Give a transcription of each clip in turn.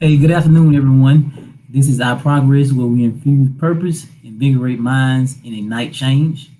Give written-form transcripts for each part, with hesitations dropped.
Hey, good afternoon, everyone. This is Our Progress, where we infuse purpose, invigorate minds, and ignite change.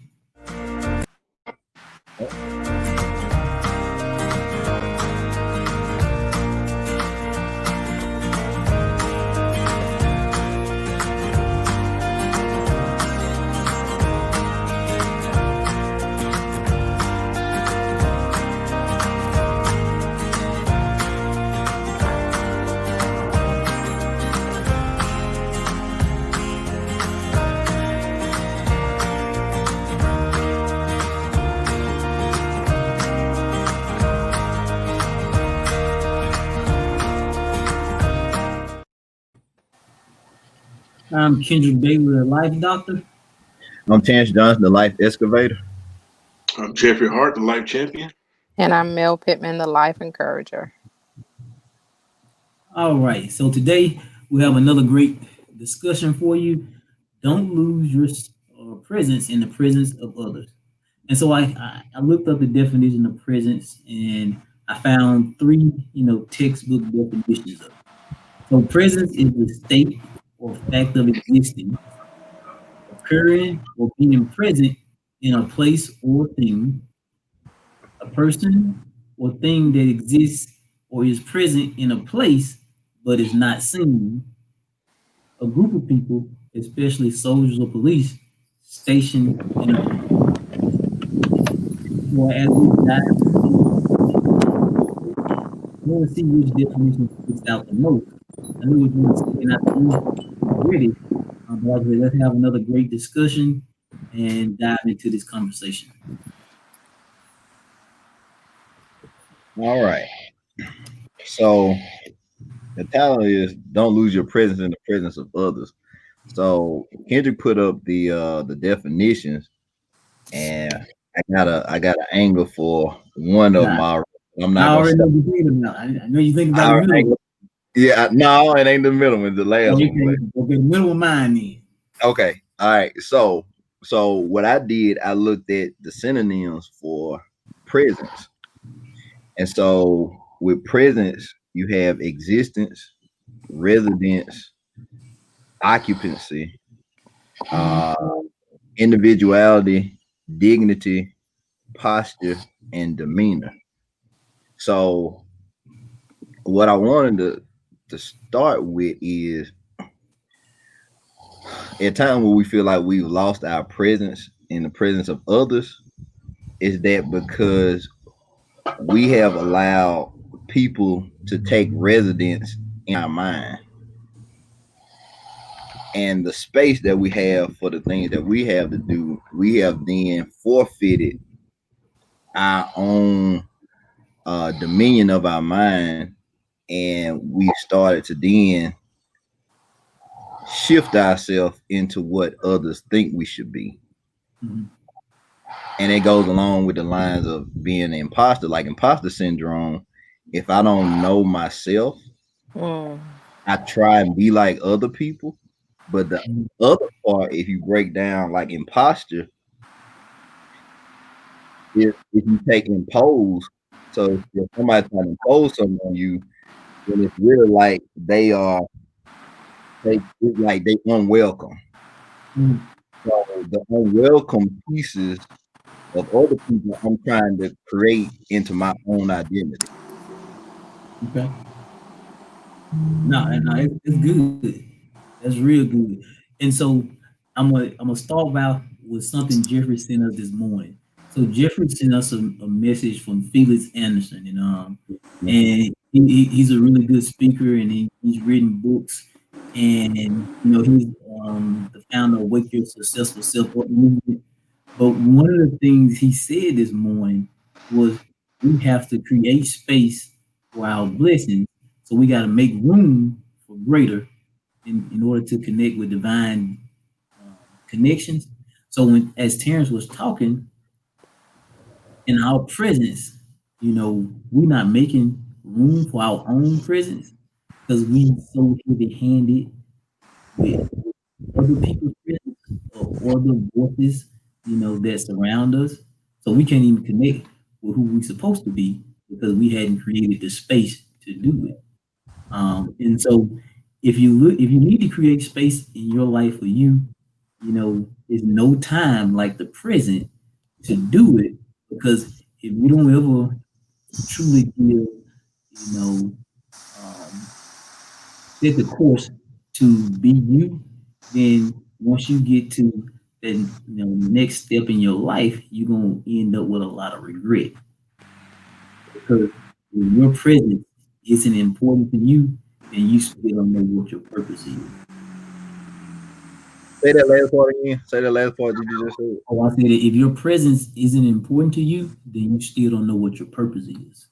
I'm Kendrick Baylor, a life doctor. I'm Terrence Johnson, the life excavator. I'm Jeffrey Hart, the life champion. And I'm Mel Pittman, the life encourager. All right, so today we have another great discussion for you. Don't lose your presence in the presence of others. And so I looked up the definition of presence, and I found three, textbook definitions of it. So presence is the state or fact of existing, occurring or being present in a place or thing, a person or thing that exists or is present in a place but is not seen, a group of people, especially soldiers or police, stationed in a or as we dive I want to see which definition sticks out the most. I know which one is sticking out the most already, but let's have another great discussion and dive into this conversation. All right. So the title is "Don't lose your presence in the presence of others." So Kendrick put up the definitions, and I got an angle for one of them Nah, already. I'm I not gonna already know stop. what you're thinking about. I know you think about the Our middle. angle, yeah, no, it ain't the middle one, the last Oh, one. okay, okay, the middle of mine then. Okay, all right. So what I did, I looked at the synonyms for presence, and so with presence, you have existence, residence, occupancy, uh, individuality, dignity, posture, and demeanor. So, what I wanted to start with is at time where we feel like we've lost our presence in the presence of others, is that because we have allowed people to take residence in our mind and the space that we have for the things that we have to do, we have then forfeited our own dominion of our mind, and we started to then shift ourselves into what others think we should be. Mhm. And it goes along with the lines of being an imposter, like imposter syndrome. If I don't know myself, Mm. I try and be like other people. But the Mhm. other part, if you break down like imposter, is if you take impose. So if somebody's trying to impose something on you, then it's really like it's like they unwelcome. Mhm. So the unwelcome pieces of other people I'm trying to create into my own identity. Okay. No, and no, it's good. That's real good. And so I'm gonna start out with something Jeffrey sent us this morning. So Jeffrey sent us a message from Felix Anderson, and he's a really good speaker, and he's written books, and he's the founder of Wake Your Successful Self Up movement. But one of the things he said this morning was we have to create space for our blessings. So we got to make room for greater in order to connect with divine uh, connections. So as Terrence was talking, in our presence, we're not making room for our own presence because we so heavy-handed with other people's presence or other voices, that surround us. So we can't even connect with who we're supposed to be because we hadn't created the space to do it. And so, if you need to create space in your life for you, there's no time like the present to do it because if you don't ever truly give, you know, um, set the course to be you, then once you get to that next step in your life, you're gonna end up with a lot of regret because when your presence isn't important to you, then you still don't know what your purpose is. Say that last part again. Say that last part that you just said. Oh, I said that if your presence isn't important to you, then you still don't know what your purpose is.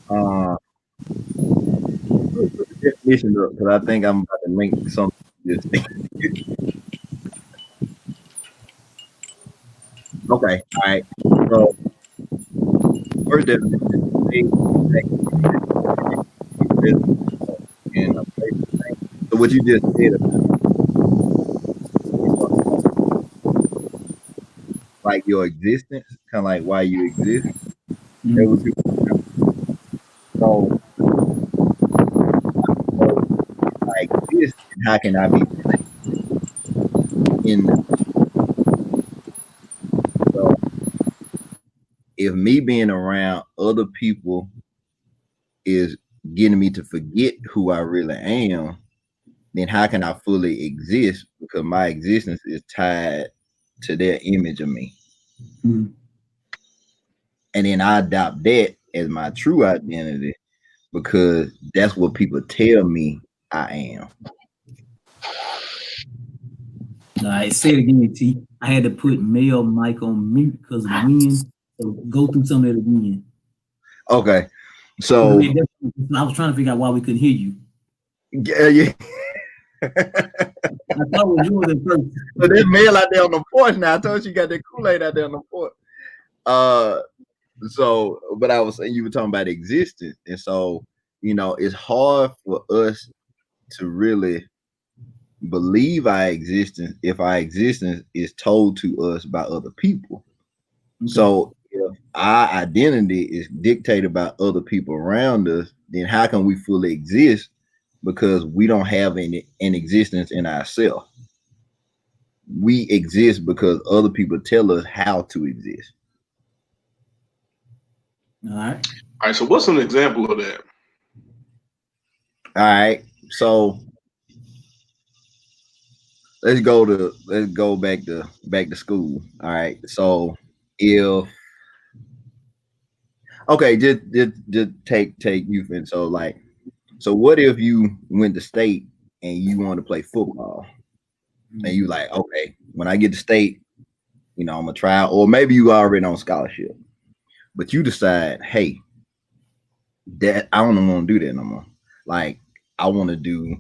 Uh, put the definition up because I think I'm about to link something to this. Okay, all right. So first definition is present in a place of thing. So what you just said about like your existence, kind of like why you exist. That Mm. was you. So, so if I exist, then how can I be in? So if me being around other people is getting me to forget who I really am, then how can I fully exist? Because my existence is tied to their image of me. Mm. And then I adopt that as my true identity because that's what people tell me I am. All right, say it again, T. I had to put male mic on mute because of the wind. So go through some of it again. Okay. I So mean, I was trying to figure out why we couldn't hear you. yeah. I thought it was yours at first. So there's mail out there on the porch now. I told you got that Kool-Aid out there on the porch. So but I was saying you were talking about existence. And so, it's hard for us to really believe our existence if our existence is told to us by other people. Okay. So if our identity is dictated by other people around us, then how can we fully exist? Because we don't have an existence in ourselves. We exist because other people tell us how to exist. All right. All right. So what's an example of that? All right. So let's go back to school. All right. So if okay, just take youth and so what if you went to state and you want to play football and you like, okay, when I get to state, I'm gonna try, or maybe you already on scholarship, but you decide, hey, that I don't want to do that no more. Like I want to do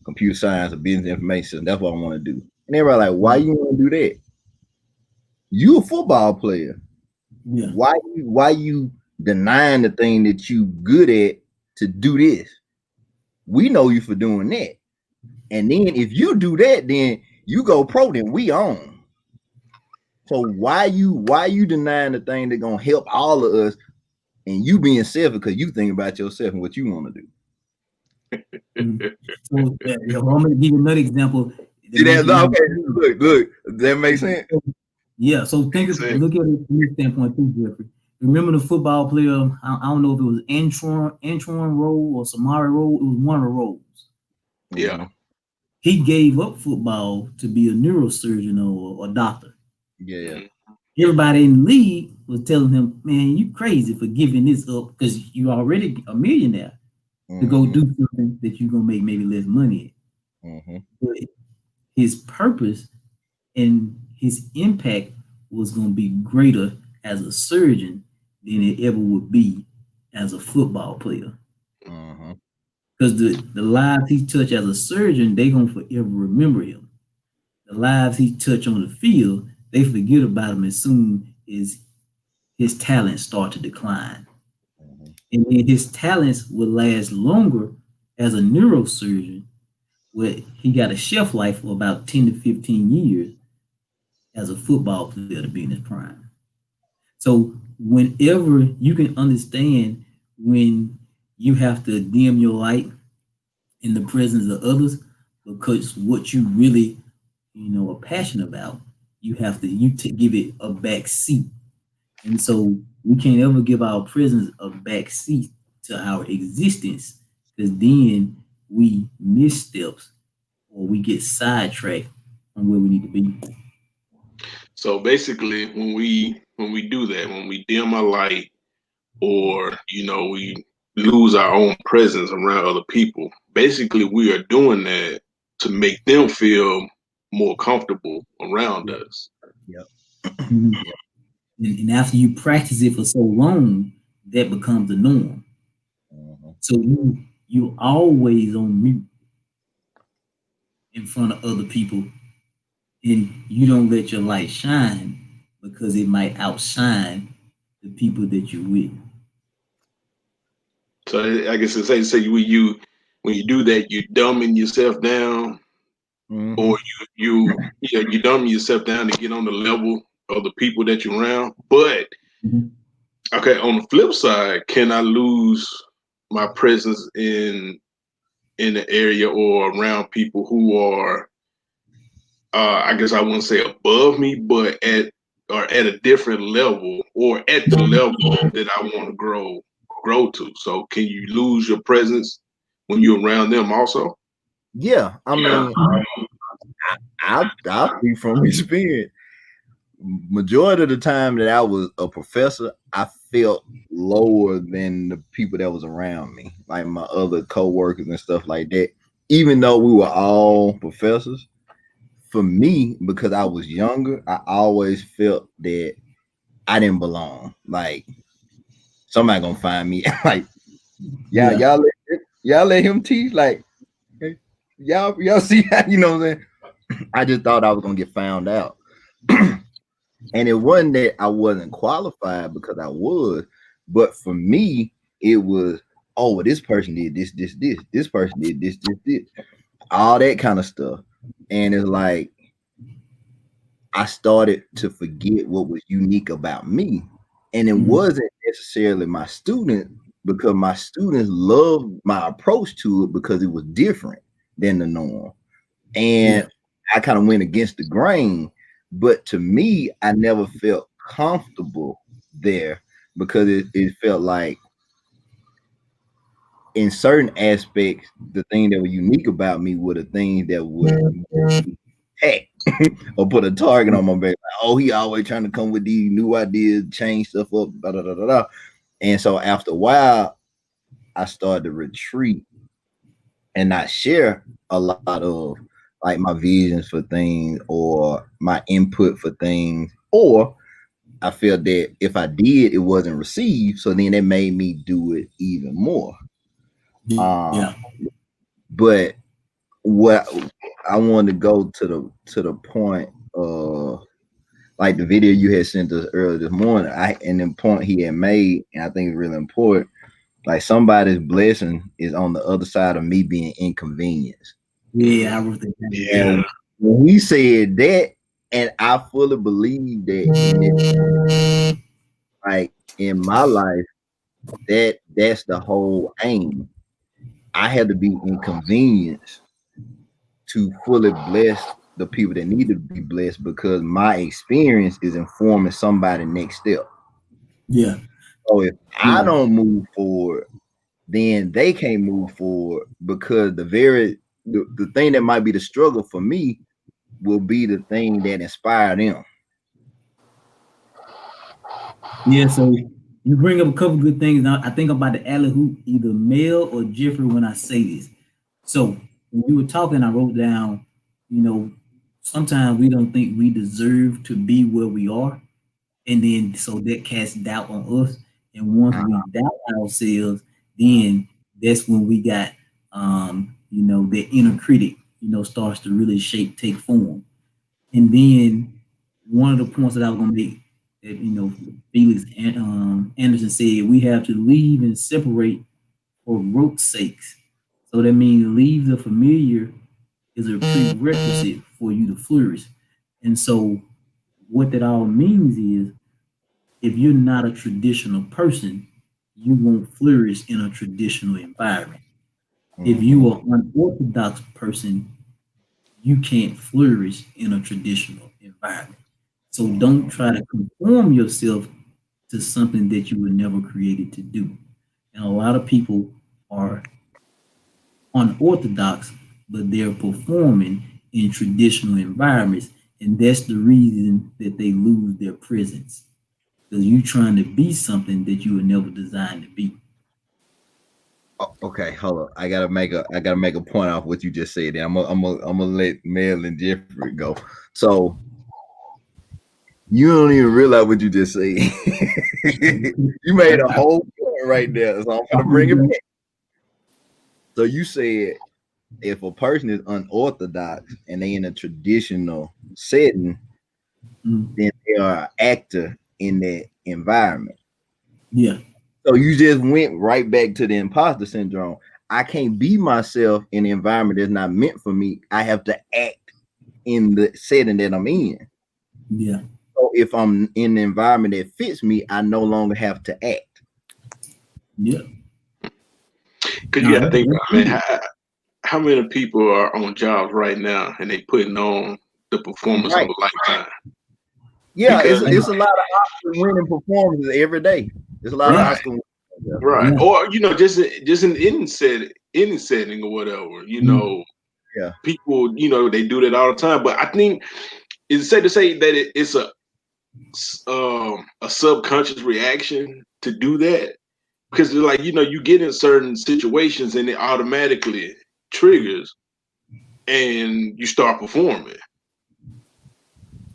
computer science or business information. That's what I want to do. And everybody like, why you want to do that? You a football player. Yeah. Why you denying the thing that you good at to do this? We know you for doing that. And then if you do that, then you go pro, then we own. So why you denying the thing that's gonna help all of us and you being selfish because you think about yourself and what you want to do? So I'm going to give you another example. See that? Okay, look, that makes sense. Yeah, so look at it from this standpoint too, Jeffrey. Remember the football player? I don't know if it was Antron Rowe or Samari Rowe. It was one of the roles. Yeah. He gave up football to be a neurosurgeon or a doctor. Yeah. Everybody in the league was telling him, "Man, you crazy for giving this up because you already a millionaire to go do something that you're gonna make maybe less money at." But his purpose and his impact was going to be greater as a surgeon than it ever would be as a football player. Because the lives he touched as a surgeon, they're going to forever remember him. The lives he touched on the field, they forget about him as soon as his talents start to decline. And then his talents will last longer as a neurosurgeon, where he got a shelf life for about 10 to 15 years as a football player to be in his prime. So whenever you can understand when you have to dim your light in the presence of others, because what you really, are passionate about, you have to give it a back seat. And so we can't ever give our presence a back seat to our existence, because then we missteps or we get sidetracked on where we need to be. So basically, when we do that, when we dim our light, or we lose our own presence around other people, basically we are doing that to make them feel more comfortable around Yeah. us. Yep. Mhm. Yep. And after you practice it for so long, that becomes the norm. Mhm. So you always on mute in front of other people, and you don't let your light shine because it might outshine the people that you're with. So I guess to say when you do that, you dumbing yourself down, or Mhm. you dumb yourself down to get on the level of the people that you're around. But Mhm. okay, on the flip side, can I lose my presence in the area or around people who are, I guess I wouldn't say above me, but at a different level, or at the level that I want to grow to? So can you lose your presence when you're around them also? Yeah, I Yeah. mean, I speak from experience. Majority of the time that I was a professor, I felt lower than the people that was around me, like my other coworkers and stuff like that. Even though we were all professors, for me, because I was younger, I always felt that I didn't belong. Like somebody gonna find me. Like yeah, Yeah. y'all let him teach. Like hey, y'all see how what I'm saying. I just thought I was gonna get found out. And it wasn't that I wasn't qualified, because I was, but for me, it was, oh, well, this person did this. This person did this. All that kind of stuff. And it's like I started to forget what was unique about me. And it Mhm. wasn't necessarily my student, because my students loved my approach to it because it was different than the norm. Yeah. And I kind of went against the grain. But to me, I never felt comfortable there, because it felt like in certain aspects, the thing that was unique about me were the things that would hack or put a target on my back. Like, oh, he always trying to come with these new ideas, change stuff up, da da da da da. And so after a while, I started to retreat and not share a lot of like my visions for things or my input for things, or I felt that if I did, it wasn't received. So then it made me do it even more. Yeah. Um, but what I wanted to go to the point of like the video you had sent us earlier this morning. And the point he had made, and I think it's really important. Like somebody's blessing is on the other side of me being inconvenienced. Yeah. I wrote that down. Yeah. And when he said that, and I fully believe that in it, like in my life, that's the whole aim. I had to be inconvenienced to fully bless the people that need to be blessed, because my experience is informing somebody next step. Yeah. So if I Yeah. don't move forward, then they can't move forward, because the thing that might be the struggle for me will be the thing that inspired them. Yeah. So you bring up a couple good things. Now I think I'm about to alley hoop either Mel or Jeffrey when I say this. So when you were talking, I wrote down, you know, sometimes we don't think we deserve to be where we are. And then so that casts doubt on us. And once Uh, we doubt ourselves, then that's when we got the inner critic, starts to really take form. And then one of the points that I was gonna make that Felix and Anderson said we have to leave and separate for growth's sakes. So that means leave the familiar is a prerequisite for you to flourish. And so what that all means is if you're not a traditional person, you won't flourish in a traditional environment. If Mm-hmm. you are an unorthodox person, you can't flourish in a traditional environment. So don't try to conform yourself to something that you were never created to do. And a lot of people are unorthodox, but they're performing in traditional environments, and that's the reason that they lose their presence. Because you're trying to be something that you were never designed to be. Okay, hold on. I gotta make a point off what you just said. And I'm gonna let Mel and Jeffrey go. So you don't even realize what you just said. You made a whole point right there. So I'm gonna bring it back. So you said if a person is unorthodox and they in a traditional setting, Mm, then they are an actor in that environment. yeah, So you just went right back to the imposter syndrome. I can't be myself in an environment that's not meant for me. I have to act in the setting that I'm in. yeah, So if I'm in the environment that fits me, I no longer have to act. yeah. Because you Now got to think that's about, man, good. how many people are on jobs right now and they putting on the performance of Right. a lifetime? Yeah, it's Because it's a lot of Oscar winning performances every day. There's a lot of Yeah, right, Oscar winners. right, yeah, or just in any setting or whatever, mm, Yeah. people, they do that all the time. But I think it's safe to say that it's a subconscious reaction to do that, because like you get in certain situations and it automatically triggers and you start performing.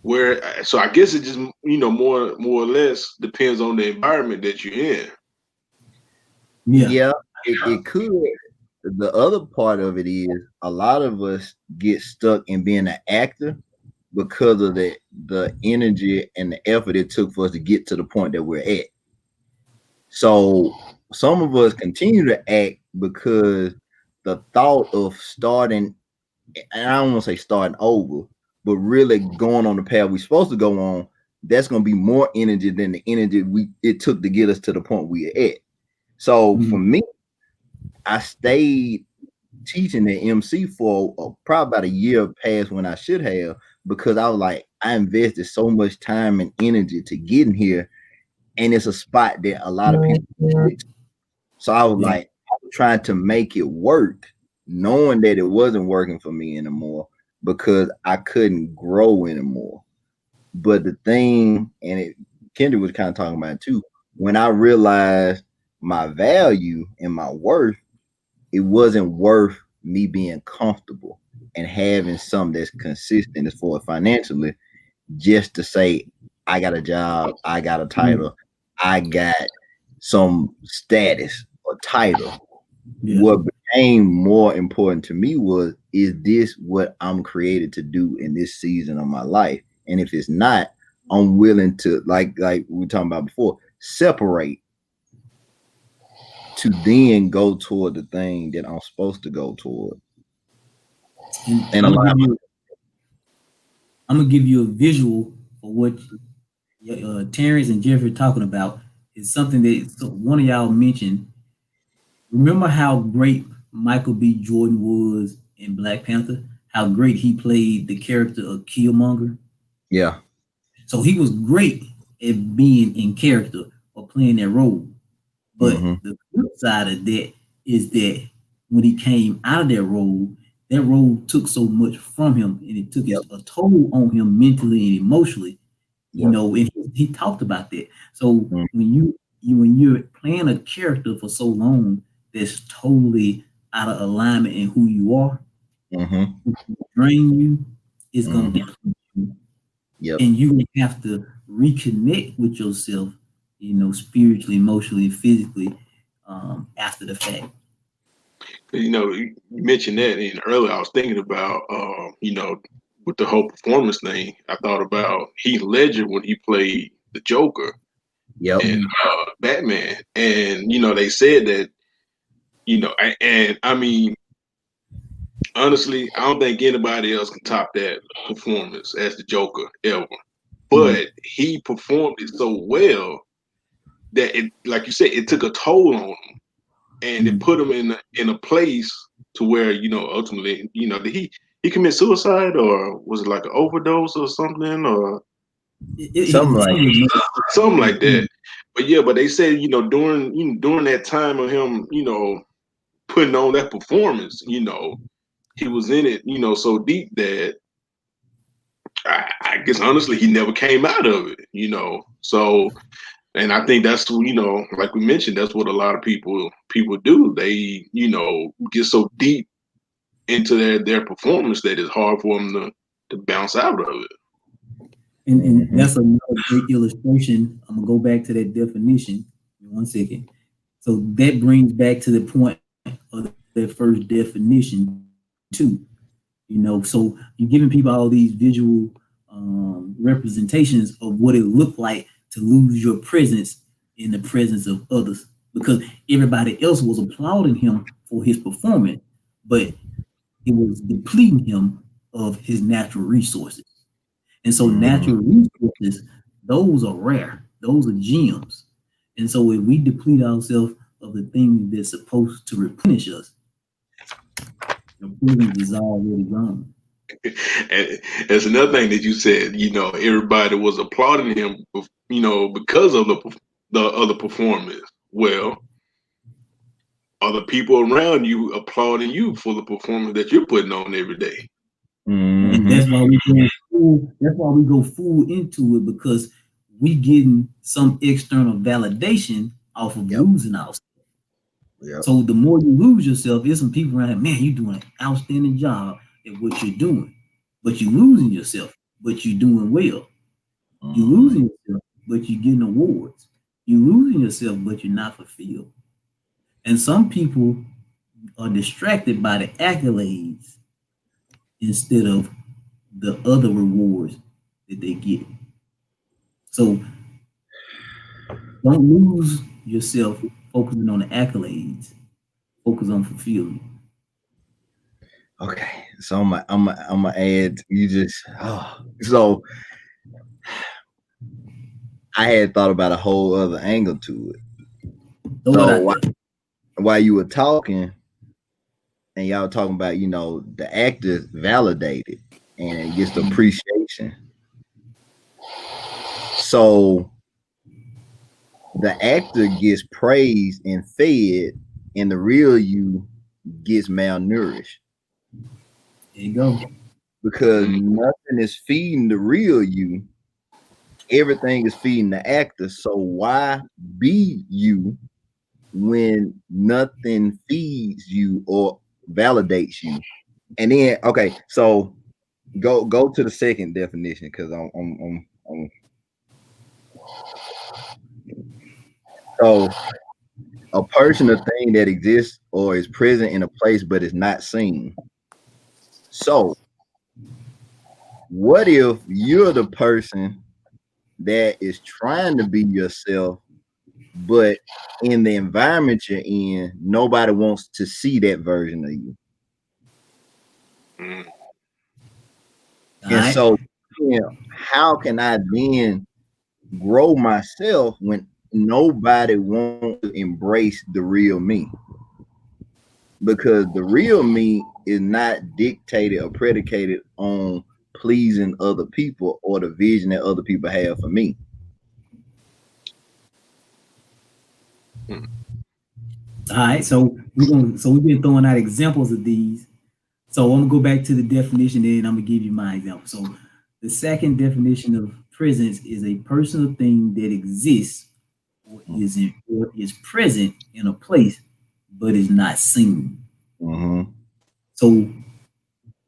Where so I guess it just more or less depends on the environment that you're in. yeah, Yeah, it could. The other part of it is a lot of us get stuck in being an actor because of the energy and the effort it took for us to get to the point that we're at. So some of us continue to act because the thought of starting, and I don't want to say starting over, but really going on the path we're supposed to go on, that's going to be more energy than the energy it took to get us to the point we're at. So for mm, me, I stayed teaching the MC for probably about a year past when I should have, because I was like, I invested so much time and energy to get in here, and it's a spot that a lot of people quit. So I was yeah, like, I was trying to make it work, knowing that it wasn't working for me anymore because I couldn't grow anymore. But the thing, and Kendra was kind of talking about it too, when I realized my value and my worth, it wasn't worth me being comfortable and having something that's consistent as far as financially, just to say I got a job, I got a mm, title, I got some status or title. yeah. What became more important to me was, is this what I'm created to do in this season of my life? And if it's not, I'm willing to, like we were talking about before, separate to then go toward the thing that I'm supposed to go toward. And And a lot of I'm gonna give you a visual for what Terrence and Jeffrey are talking about. Is something that one of y'all mentioned. Remember how great Michael B. Jordan was in Black Panther? How great he played the character of Killmonger. yeah. So he was great at being in character or playing that role. But Mm-hmm. the flip side of that is that when he came out of that role took so much from him, and it took Yep. a toll on him mentally and emotionally. Yep. And he talked about that. So Mm-hmm. when you're playing a character for so long that's totally out of alignment in who you are, Mm-hmm. drain you, it's gonna Mm-hmm. deplete you, Yep. and you have to reconnect with yourself, spiritually, emotionally, physically, after the fact. You mentioned that, and earlier I was thinking about, with the whole performance thing. I thought about Heath Ledger when he played the Joker Yep. in Mm, Batman, and they said that, and I mean, honestly, I don't think anybody else can top that performance as the Joker ever. but he performed it so well that it, like you said, it took a toll on him, and it put him in a place to where, you know, ultimately, you know, did he commit suicide, or was it like an overdose or something, or Something like something like that? But yeah, but they said, you know, during that time of him, you know, putting on that performance, you know, he was in it, you know, so deep that I guess honestly he never came out of it, you know. So, and I think that's, you know, like we mentioned, that's what a lot of people do. They, you know, get so deep into their performance that it's hard for them to bounce out of it. And that's another great illustration. I'm gonna go back to that definition in 1 second. So that brings back to the point of that first definition too. You know, so you're giving people all these visual representations of what it looked like to lose your presence in the presence of others, because everybody else was applauding him for his performance, but it was depleting him of his natural resources. And so natural resources, those are rare. Those are gems. And so if we deplete ourselves of the things that's supposed to replenish us, the presence is already gone. And that's another thing that you said. You know, everybody was applauding him, you know, because of the other performance. Well, are the people around you applauding you for the performance that you're putting on every day? And that's why we go full. That's why we go full into it, because we getting some external validation off of losing ourselves. Yep. So the more you lose yourself, there's some people around, man, you're doing an outstanding job at what you're doing, but you're losing yourself, but you're doing well. You're losing yourself, but you're getting awards. You're losing yourself, but you're not fulfilled. And some people are distracted by the accolades instead of the other rewards that they get. So don't lose yourself focusing on the accolades. Focus on fulfillment. Okay, so I'm gonna add. You just so I had thought about a whole other angle to it. Throw it out there. While you were talking, and y'all talking about, you know, the actor validated and gets the appreciation. So the actor gets praised and fed, and the real you gets malnourished. There you go. Because nothing is feeding the real you. Everything is feeding the actor. So why be you when nothing feeds you or validates you? And then, okay, so go to the second definition, because I'm so a person or thing that exists or is present in a place but is not seen. So what if you're the person that is trying to be yourself, but in the environment you're in, nobody wants to see that version of you? And so, how can I then grow myself when nobody wants to embrace the real me? Because the real me is not dictated or predicated on pleasing other people or the vision that other people have for me. All right, so we've been throwing out examples of these. So I'm gonna go back to the definition, and I'm gonna give you my example. So the second definition of presence is a personal thing that exists or is present in a place but is not seen. So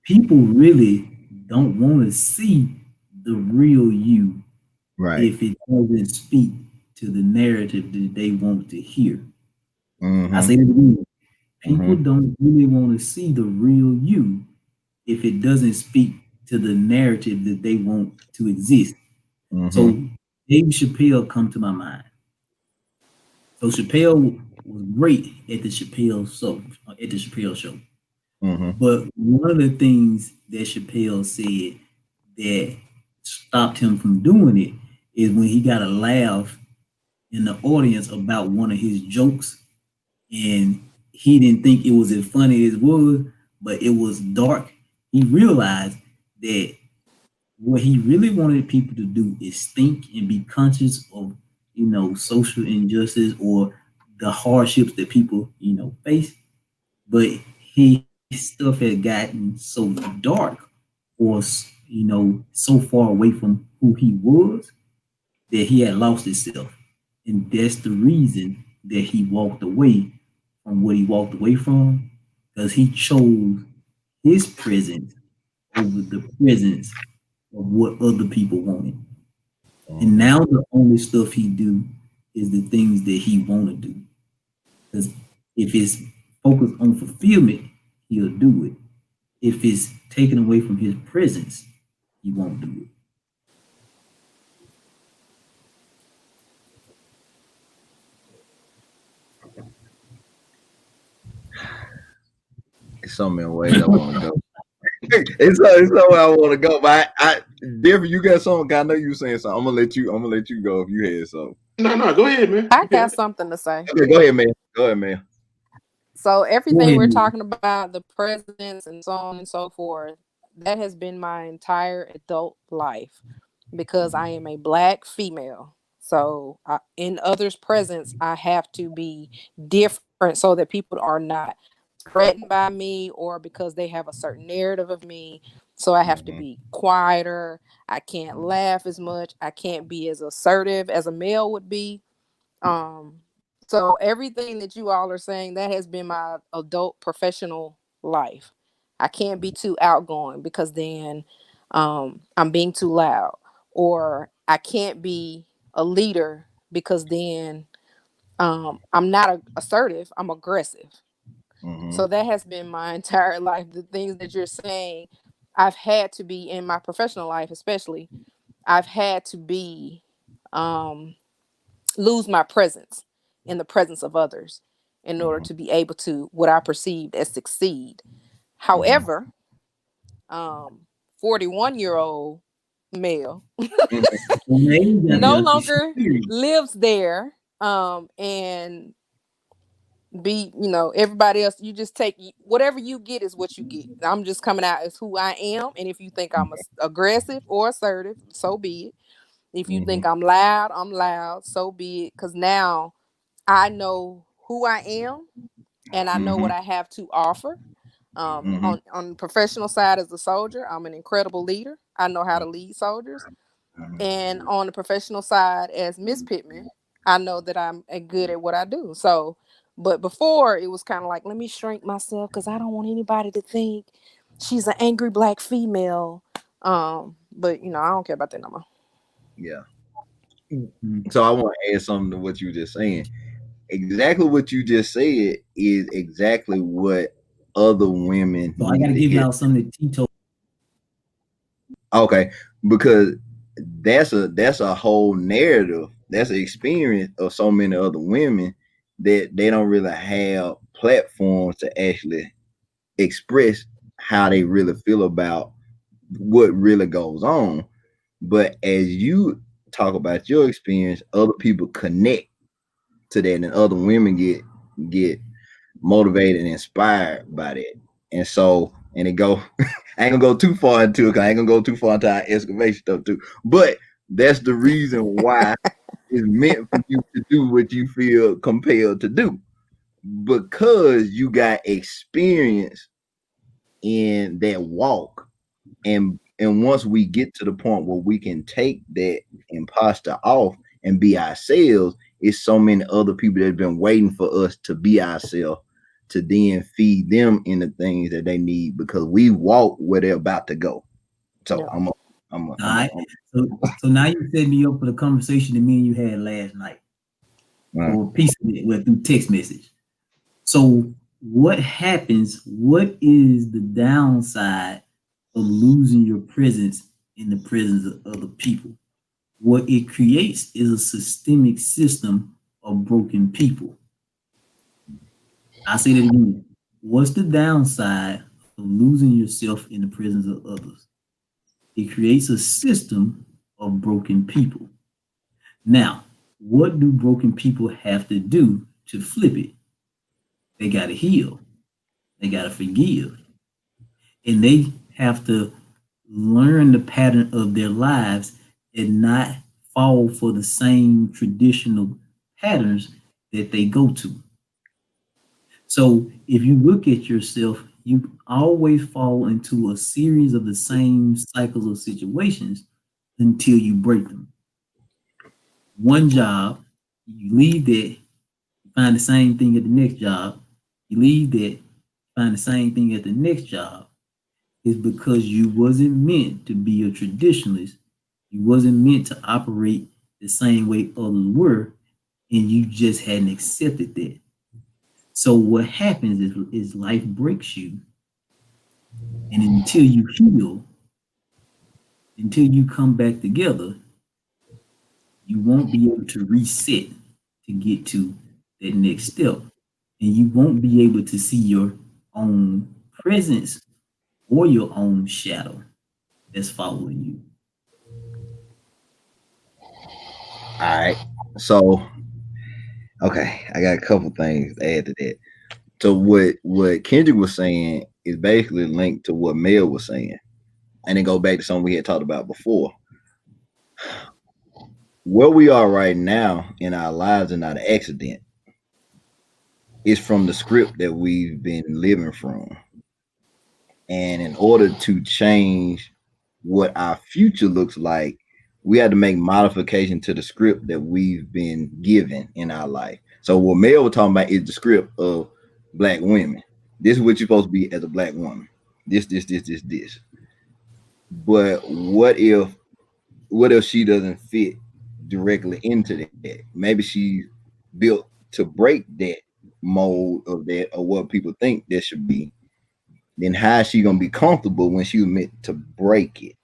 people really don't want to see the real you, right, if it doesn't speak to the narrative that they want to hear. I say it again. People don't really want to see the real you if it doesn't speak to the narrative that they want to exist. So Dave Chappelle come to my mind. So Chappelle was great at the Chappelle show. But one of the things that Chappelle said that stopped him from doing it is when he got a laugh in the audience about one of his jokes, and he didn't think it was as funny as it was, but it was dark. He realized that what he really wanted people to do is think and be conscious of, social injustice or the hardships that people, face. But his stuff had gotten so dark or, so far away from who he was that he had lost himself. And that's the reason that he walked away from what he walked away from, because he chose his presence over the presence of what other people wanted. And now the only stuff he do is the things that he want to do. Because if it's focused on fulfillment, he'll do it. If it's taken away from his presence, he won't do it. It's so many ways I want to go. It's somewhere I want to go. But Denver, you got something. I know you saying something. I'm gonna let you go if you had something. No, go ahead, man. I got something to say. Okay, go ahead, man. Go ahead, man. So Go everything ahead, we're man. talking about, the presidents and so on and so forth, that has been my entire adult life because I am a black female. So in others' presence, I have to be different so that people are not threatened by me or because they have a certain narrative of me. So I have to be quieter. I can't laugh as much. I can't be as assertive as a male would be. Um, so everything that you all are saying, that has been my adult professional life. I can't be too outgoing because then I'm being too loud, or I can't be a leader because then I'm not assertive. I'm aggressive. Mm-hmm. So that has been my entire life. The things that you're saying, I've had to be in my professional life, especially. I've had to be um, lose my presence in the presence of others in order Mm-hmm. to be able to what I perceived as succeed. Mm-hmm. However, 41-year-old male So now you got no the longer experience. lives there, and be everybody else, you just take whatever you get is what you get. I'm just coming out as who I am, and if you think I'm aggressive or assertive, so be it. If you Mm-hmm. think I'm loud, so be it, because now I know who I am and I know Mm-hmm. what I have to offer. Mm-hmm. On the professional side as a soldier, I'm an incredible leader. I know how to lead soldiers. And on the professional side as Miss Pittman, I know that I'm good at what I do. So, but before it was kind of like, let me shrink myself because I don't want anybody to think she's an angry black female. But I don't care about that no more. Yeah. Mhm. So I want to add something to what you just saying. Exactly what you just said is exactly what other women So I got need to to give hear. y'all something that Tito. Okay, because that's a whole narrative. That's an experience of so many other women that they don't really have platforms to actually express how they really feel about what really goes on. But as you talk about your experience, other people connect to that, and other women get motivated and inspired by that. And so, and it go, I ain't gonna go too far into it, cause I ain't gonna go too far into our excavation stuff too. But that's the reason why it's meant for you to do what you feel compelled to do, because you got experience in that walk. And once we get to the point where we can take that imposter off and be ourselves, it's so many other people that have been waiting for us to be ourselves, to then feed them in the things that they need, because we walk where they're about to go. So Yeah. All right. So now you set me up for the conversation that me and you had last night, I'm or a piece of it with through text message. So what happens? What is the downside of losing your presence in the presence of other people? What it creates is a systemic system of broken people. I say that again. What's the downside of losing yourself in the presence of others? It creates a system of broken people. Now, what do broken people have to do to flip it? They got to heal. They got to forgive. And they have to learn the pattern of their lives and not fall for the same traditional patterns that they go to. So if you look at yourself, you always fall into a series of the same cycles of situations until you break them. One job, you leave that, you find the same thing at the next job. You leave that, find the same thing at the next job. Is because you wasn't meant to be a traditionalist. You wasn't meant to operate the same way others were, and you just hadn't accepted that. So what happens is life breaks you, and until you heal, until you come back together, you won't be able to reset to get to that next step, and you won't be able to see your own presence or your own shadow that's following you. All right. So, okay, I got a couple things to add to that. So what Kendrick was saying is basically linked to what Mel was saying, and then go back to something we had talked about before. Where we are right now in our lives are not an accident. It's from the script that we've been living from. And in order to change what our future looks like, we had to make modification to the script that we've been given in our life. So what Mel was talking about is the script of black women. This is what you're supposed to be as a black woman. This. But what if she doesn't fit directly into that? Maybe she's built to break that mold of that or what people think there should be. Then how is she gonna be comfortable when she was meant to break it?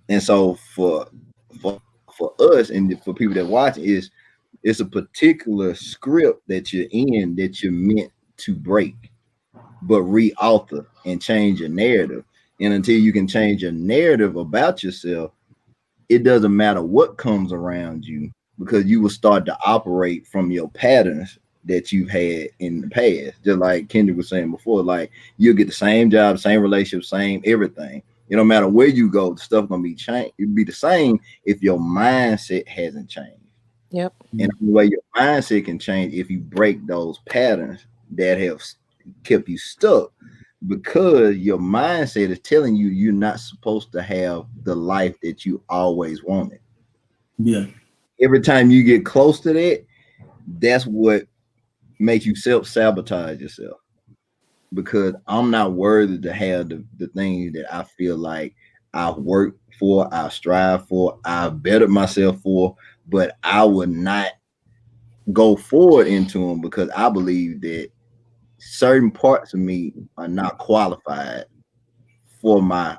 And so for for us and for people that watch is it's a particular script that you're in that you're meant to break, but re-author and change your narrative. And until you can change your narrative about yourself, it doesn't matter what comes around you because you will start to operate from your patterns that you've had in the past. Just like Kendrick was saying before, like you'll get the same job, same relationship, same everything. It don't matter where you go, the stuff gonna be changed. It'll be the same if your mindset hasn't changed. Yep. And the way your mindset can change if you break those patterns that have kept you stuck because your mindset is telling you you're not supposed to have the life that you always wanted. Yeah. Every time you get close to that, that's what makes you self-sabotage yourself. Because I'm not worthy to have the things that I feel like I've worked for, I strive for, I've bettered myself for, but I would not go forward into them because I believe that certain parts of me are not qualified for my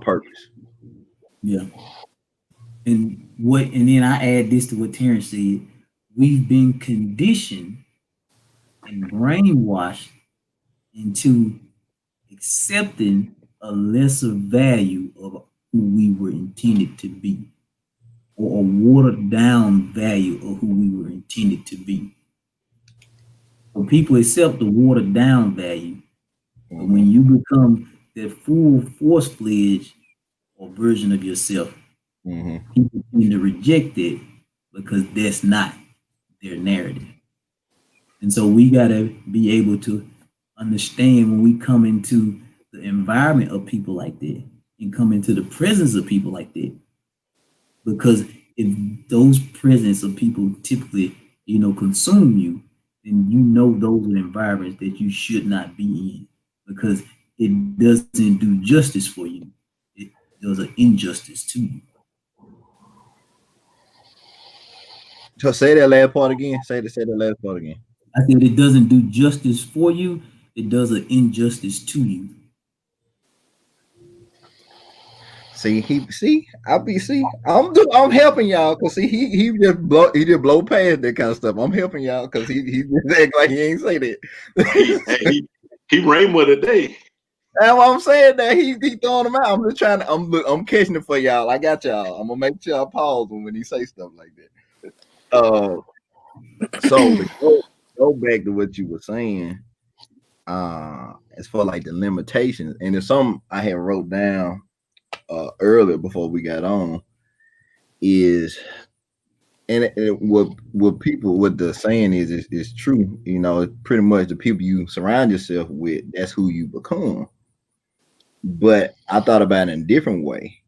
purpose. Yeah. And then I add this to what Terrence said. We've been conditioned and brainwashed into accepting a lesser value of who we were intended to be, or a watered down value of who we were intended to be. So people accept the watered down value, but when you become that full force fledged or version of yourself, Mm-hmm. people tend to reject it because that's not their narrative. And so we got to be able to understand when we come into the environment of people like that and come into the presence of people like that. Because if those presence of people typically, consume you, then you know those are environments that you should not be in because it doesn't do justice for you. It does an injustice to you. So say that last part again. Say that last part again. I said it doesn't do justice for you, it does an injustice to you. I'm helping y'all because see he just blow past that kind of stuff. I'm helping y'all because he just act like he ain't say that. He ran with a day. That's what I'm saying. That he throwing them out. I'm just trying to. I'm catching it for y'all. I got y'all. I'm gonna make sure I pause when he say stuff like that. So to go back to what you were saying, as for like the limitations, and it's something I had wrote down earlier before we got on is, and what the saying is true. You know, it's pretty much the people you surround yourself with, that's who you become. But I thought about it in a different way.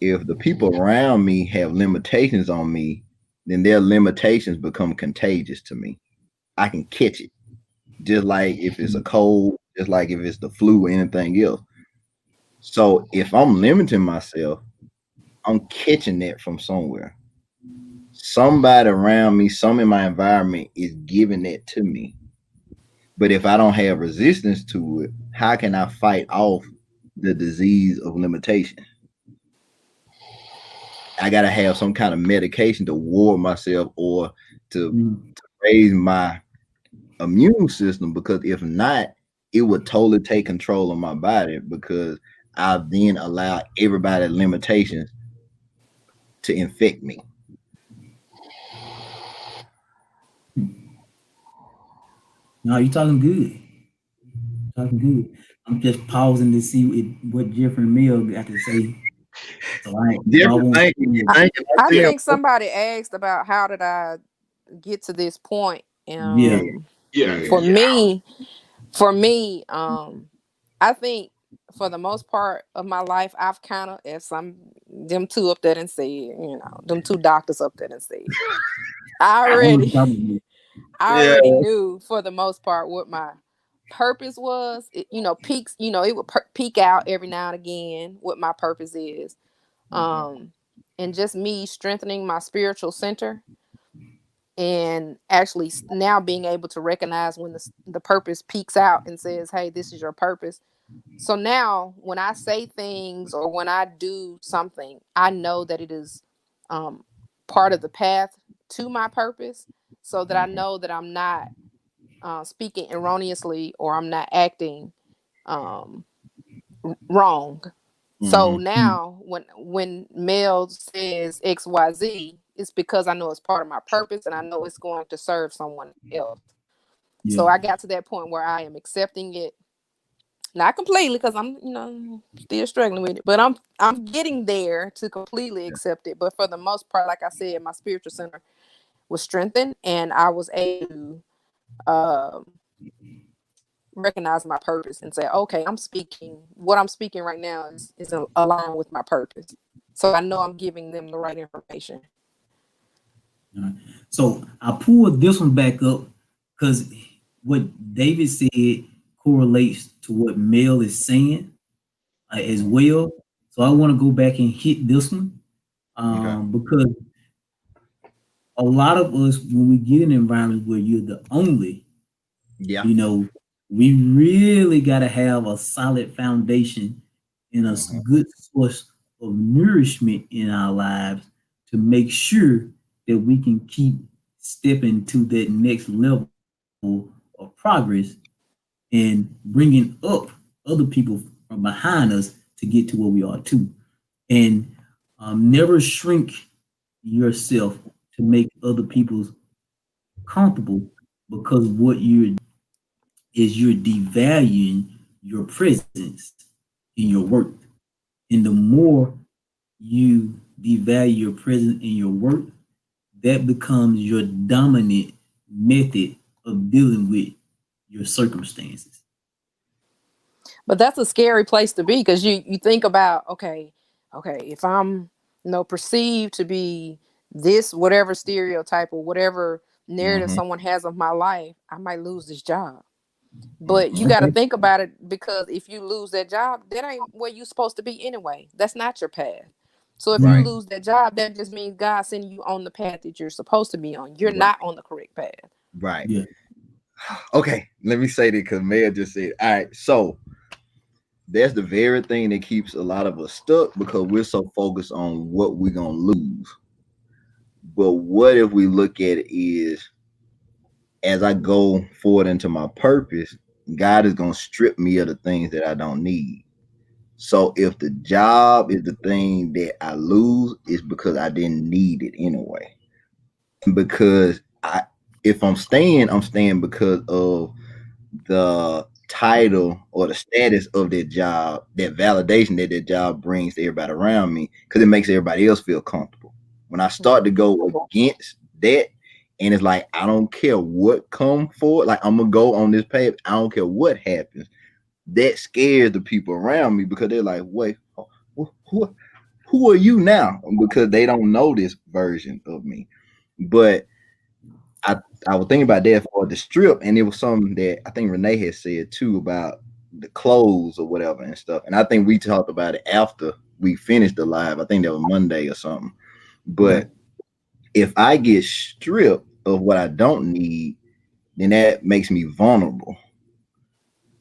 If the people around me have limitations on me, then their limitations become contagious to me. I can catch it. Just like if it's a cold, just like if it's the flu or anything else. So if I'm limiting myself, I'm catching that from somewhere. Somebody around me, some in my environment is giving that to me. But if I don't have resistance to it, how can I fight off the disease of limitation? I gotta have some kind of medication to ward myself or to raise my immune system, because if not, it would totally take control of my body, because I've then allowed everybody's limitations to infect me. No, you're talking good. Talking good. I'm just pausing to see what Jeffrey Mill got to say. So I Different won't thinking, spoil I, thinking I myself. think somebody asked about how did I get to this point. Yeah. Yeah, Yeah, For yeah. me, for me, I think for the most part of my life, I've kind of, as some them two up there and said, them two doctors up there and said, I I know what already, you're talking about. I yeah. already knew for the most part what my purpose was. Peaks. It would peak out every now and again. What my purpose is, Okay. um, and just me strengthening my spiritual center and actually now being able to recognize when the purpose peaks out and says, hey, this is your purpose. So now when I say things or when I do something, I know that it is um, part of the path to my purpose, so that I Mhm. know that I'm not speaking erroneously or I'm not acting um, wrong. So Mhm. Mm, now when Mel says XYZ, it's because I know it's part of my purpose and I know it's going to serve someone else. So yeah. I got to that point where I am accepting it, not completely because I'm still struggling with it, but I'm getting there to completely accept it. But for the most part, like I said, my spiritual center was strengthened and I was able to recognize my purpose and say, okay, what I'm speaking right now is aligned with my purpose. So I know I'm giving them the right information. All right. So I pulled this one back up because what David said correlates to what Mel is saying as well. So I want to go back and hit this one Okay. because a lot of us, when we get in environments where you're the only, Yeah. you know, we really got to have a solid foundation and a Mhm. good source of nourishment in our lives to make sure that we can keep stepping to that next level of progress and bringing up other people from behind us to get to where we are too. And never shrink yourself to make other people comfortable, because what you're devaluing your presence in your work. And the more you devalue your presence in your work, that becomes your dominant method of dealing with your circumstances. But that's a scary place to be because you think about, okay, if I'm perceived to be this whatever stereotype or whatever narrative Mhm. someone has of my life, I might lose this job. But you Mhm. got to Okay. think about it, because if you lose that job, that ain't where you're supposed to be anyway. That's not your path. So if you Right. Mm, lose that job, that just means God sending you on the path that you're supposed to be on. You're Right. not on the correct path. Right. yeah. Okay. Let me say that because Mayor just said, all right. So that's the very thing that keeps a lot of us stuck, because we're so focused on what we're gonna lose. But what if we look at it is, as I go forward into my purpose, God is gonna strip me of the things that I don't need. So if the job is the thing that I lose, it's because I didn't need it anyway. And because if I'm staying because of the title or the status of that job, that validation that that job brings to everybody around me, because it makes everybody else feel comfortable. When I start to go against that, and it's like I don't care what come forward, like I'm gonna go on this path. I don't care what happens. That scares the people around me because they're like, wait, who, who are you now? Because they don't know this version of me. But I I was thinking about that for the strip, and it was something that I think Renee had said too about the clothes or whatever and stuff. And I think we talked about it after we finished the live. I think that was Monday or something. Right. But if I get stripped of what I don't need, then that makes me vulnerable.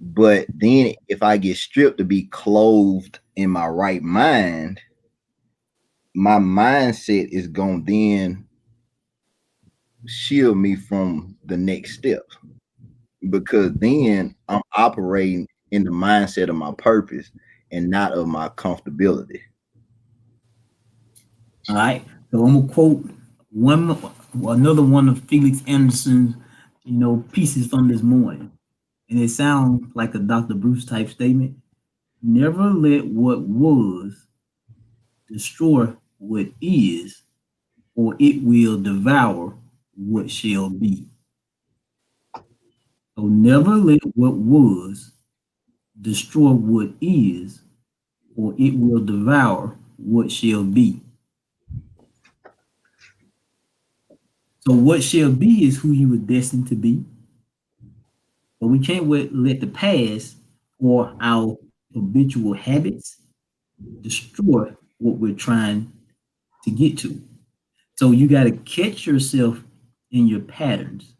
But then if I get stripped to be clothed in my right mind, my mindset is going to then shield me from the next step, because then I'm operating in the mindset of my purpose and not of my comfortability. All right. So I'm gonna quote one another one of Felix Anderson's, pieces from this morning, and it sounds like a Dr. Bruce type statement. Never let what was destroy what is, or it will devour what shall be. So never let what was destroy what is, or it will devour what shall be. So what shall be is who you were destined to be, but we can't let the past or our habitual habits destroy what we're trying to get to. So you got to catch yourself in your patterns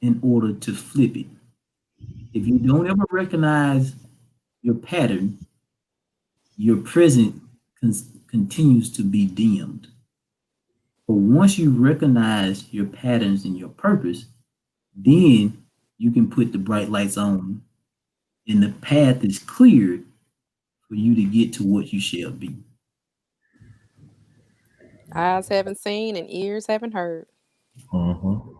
in order to flip it. If you don't ever recognize your pattern, your present continues to be dimmed. But once you recognize your patterns and your purpose, then you can put the bright lights on and the path is cleared for you to get to what you shall be. Eyes haven't seen and ears haven't heard. Mhm.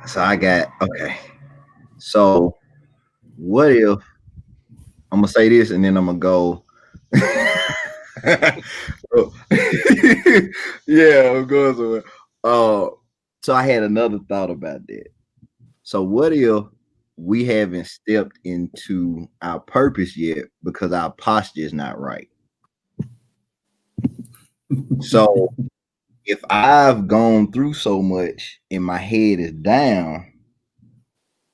So I got okay. So what if I'm gonna say this and then I'm gonna go? Oh. Yeah, I'm going somewhere. Uh, so I had another thought about that. So what if we haven't stepped into our purpose yet because our posture is not right? So if I've gone through so much and my head is down,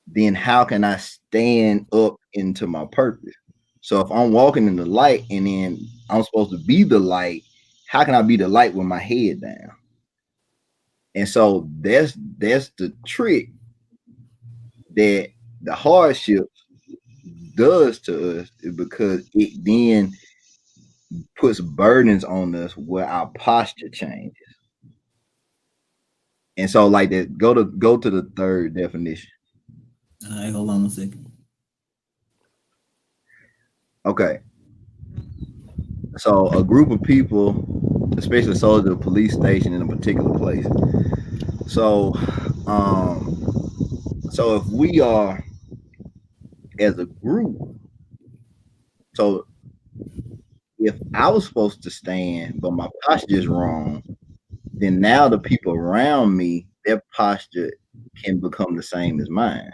then how can I stand up into my purpose? So if I'm walking in the light and then I'm supposed to be the light, how can I be the light with my head down? And so that's the trick that the hardship does to us, is because it then puts burdens on us where our posture changes. And so like that, go to the third definition. All right, hold on 1 second. Okay. So a group of people, especially soldiers at a police station in a particular place. So so if we are as a group, so if I was supposed to stand, but my posture is wrong, then now the people around me, their posture can become the same as mine.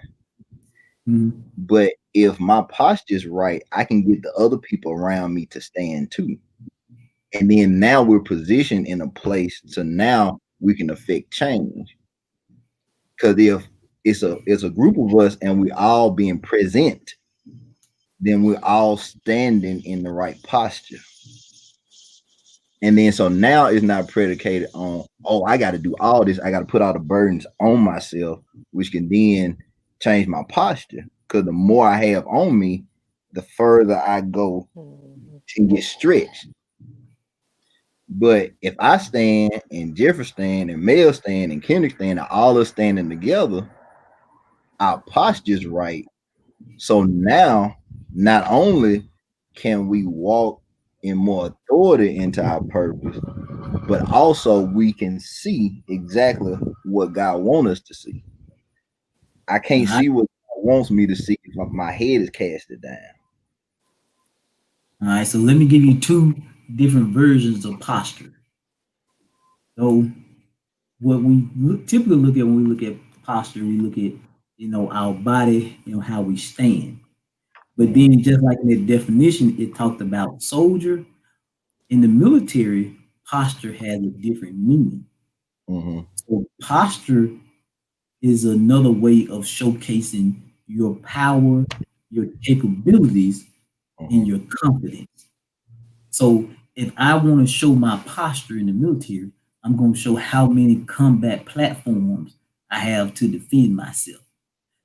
Mhm. But if my posture is right, I can get the other people around me to stand too. And then now we're positioned in a place so now we can affect change. Because if it's a group of us and we all being present, then we're all standing in the right posture. And then so now it's not predicated on, oh, I got to do all this. I got to put all the burdens on myself, which can then change my posture. Because the more I have on me, the further I go Mhm. and get stretched. But if I stand and Jeffrey stand and Mel stand and Kendrick stand and all us standing together, our posture's right. So now, not only can we walk in more authority into our purpose, but also we can see exactly what God wants us to see. I All can't right. see what God wants me to see if my head is casted down. All right. So let me give you two different versions of posture. So what we typically look at when we look at posture, we look at our body, how we stand. But Mm-hmm. then, just like in the definition, it talked about soldier. In the military, posture has a different meaning. Mm-hmm. So posture is another way of showcasing your power, your capabilities, and Mm-hmm. your confidence. So if I want to show my posture in the military, I'm going to show how many combat platforms I have to defend myself.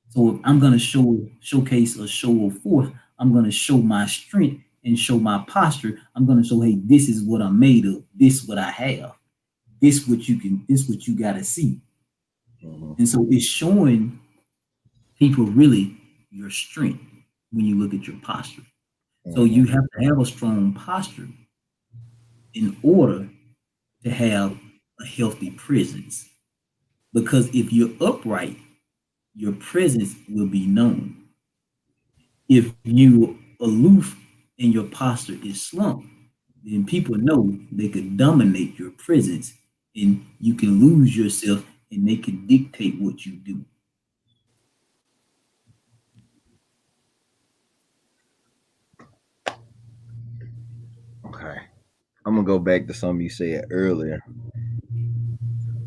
So if I'm going to showcase a show of force, I'm going to show my strength and show my posture. I'm going to show, hey, this is what I'm made of. This what I have. This what you got to see. Mm-hmm. And so it's showing people really your strength when you look at your posture. So Mm-hmm. you have to have a strong posture in order to have a healthy presence. Because if you're upright, your presence will be known. If you aloof and your posture is slumped, then people know they could dominate your presence and you can lose yourself and they can dictate what you do. Okay. I'm gonna go back to something you said earlier,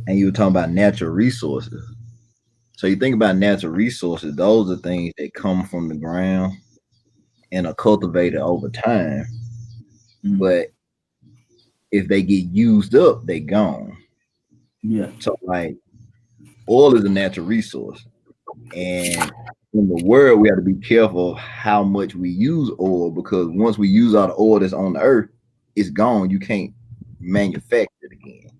and you were talking about natural resources. So you think about natural resources; those are things that come from the ground and are cultivated over time. Mm. But if they get used up, they gone. Yeah. So like oil is a natural resource, and in the world we have to be careful of how much we use oil because once we use all the oil that's on the earth, it's gone. You can't manufacture it again.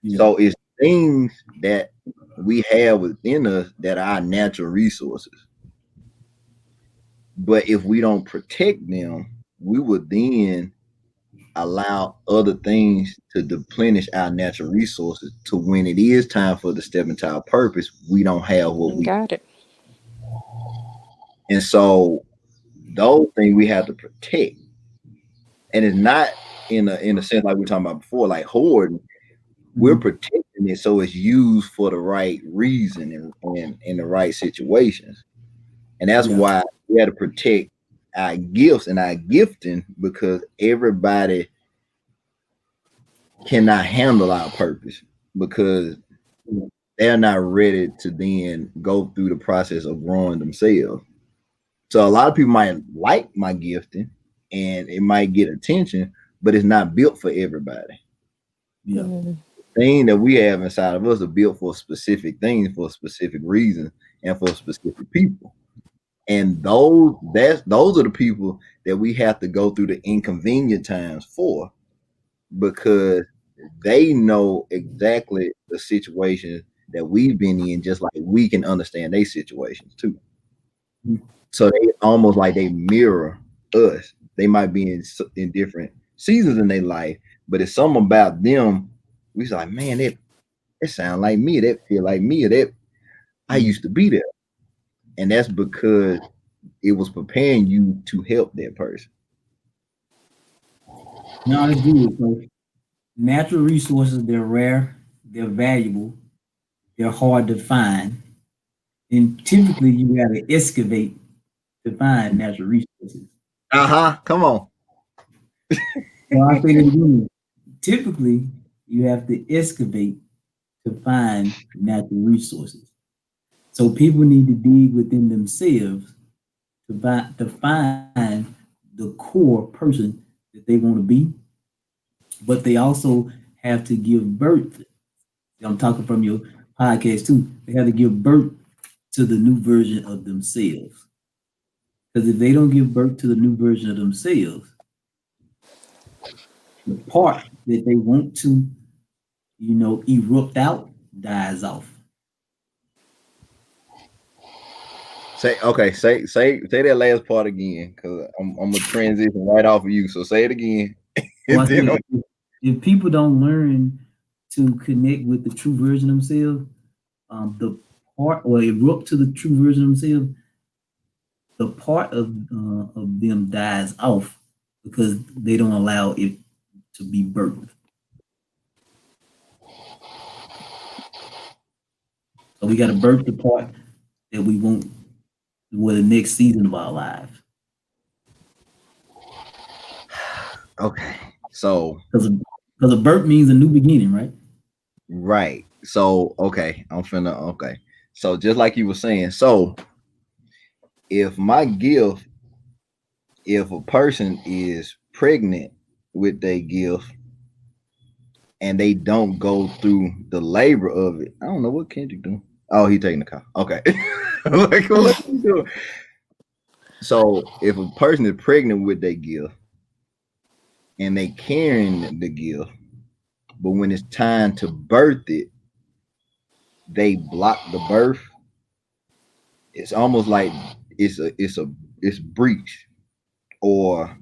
Yeah. So it's things that we have within us that are our natural resources. But if we don't protect them, we would then allow other things to deplenish our natural resources to when it is time for the step into our purpose, we don't have what we. Got it. And so those things we have to protect. And it's not in a sense like we are talking about before, like hoarding. We're Mhm. protecting it so it's used for the right reason and in the right situations. And that's Yeah. why we have to protect our gifts and our gifting because everybody cannot handle our purpose because they're not ready to then go through the process of growing themselves. So a lot of people might like my gifting and it might get attention, but it's not built for everybody. Yeah. Mm, Thing that we have inside of us are built for specific things, for specific reasons, and for specific people. And those are the people that we have to go through the inconvenient times for because they know exactly the situation that we've been in, just like we can understand their situations too. Mhm. So they almost like they mirror us. They might be in different seasons in their life, but it's something about them. We was like, man, that sound like me. That feel like me. Or that I Mhm. used to be there, and that's because it was preparing you to help that person. No, it's good. So natural resources, they're rare, they're valuable, they're hard to find. And typically you gotta excavate to find natural resources. Uh huh. Come on. So I say that again. Typically you have to excavate to find natural resources. So people need to dig within themselves to find the core person that they want to be, but they also have to give birth. I'm talking from your podcast too. They have to give birth to the new version of themselves. Because if they don't give birth to the new version of themselves, the part that they want to, erupt out dies off. Say that last part again, because I'm gonna transition right off of you. So say it again. So I And then said, if people don't learn to connect with the true version of themselves, the part or erupt to the true version of themselves, the part of them dies off because they don't allow it to be birthed. So we got to birth the part that we want for the next season of our life. okay, so Because a birth means a new beginning, right? right, so okay. So just like you were saying, so if my gift, if a person is pregnant with their gift and they don't go through the labor of it, I don't know what Kendrick doing. Oh, he taking the car. Okay. Like what you doing? So if a person is pregnant with their gift and they carrying the gift, but when it's time to birth it, they block the birth. It's almost like it's breach, or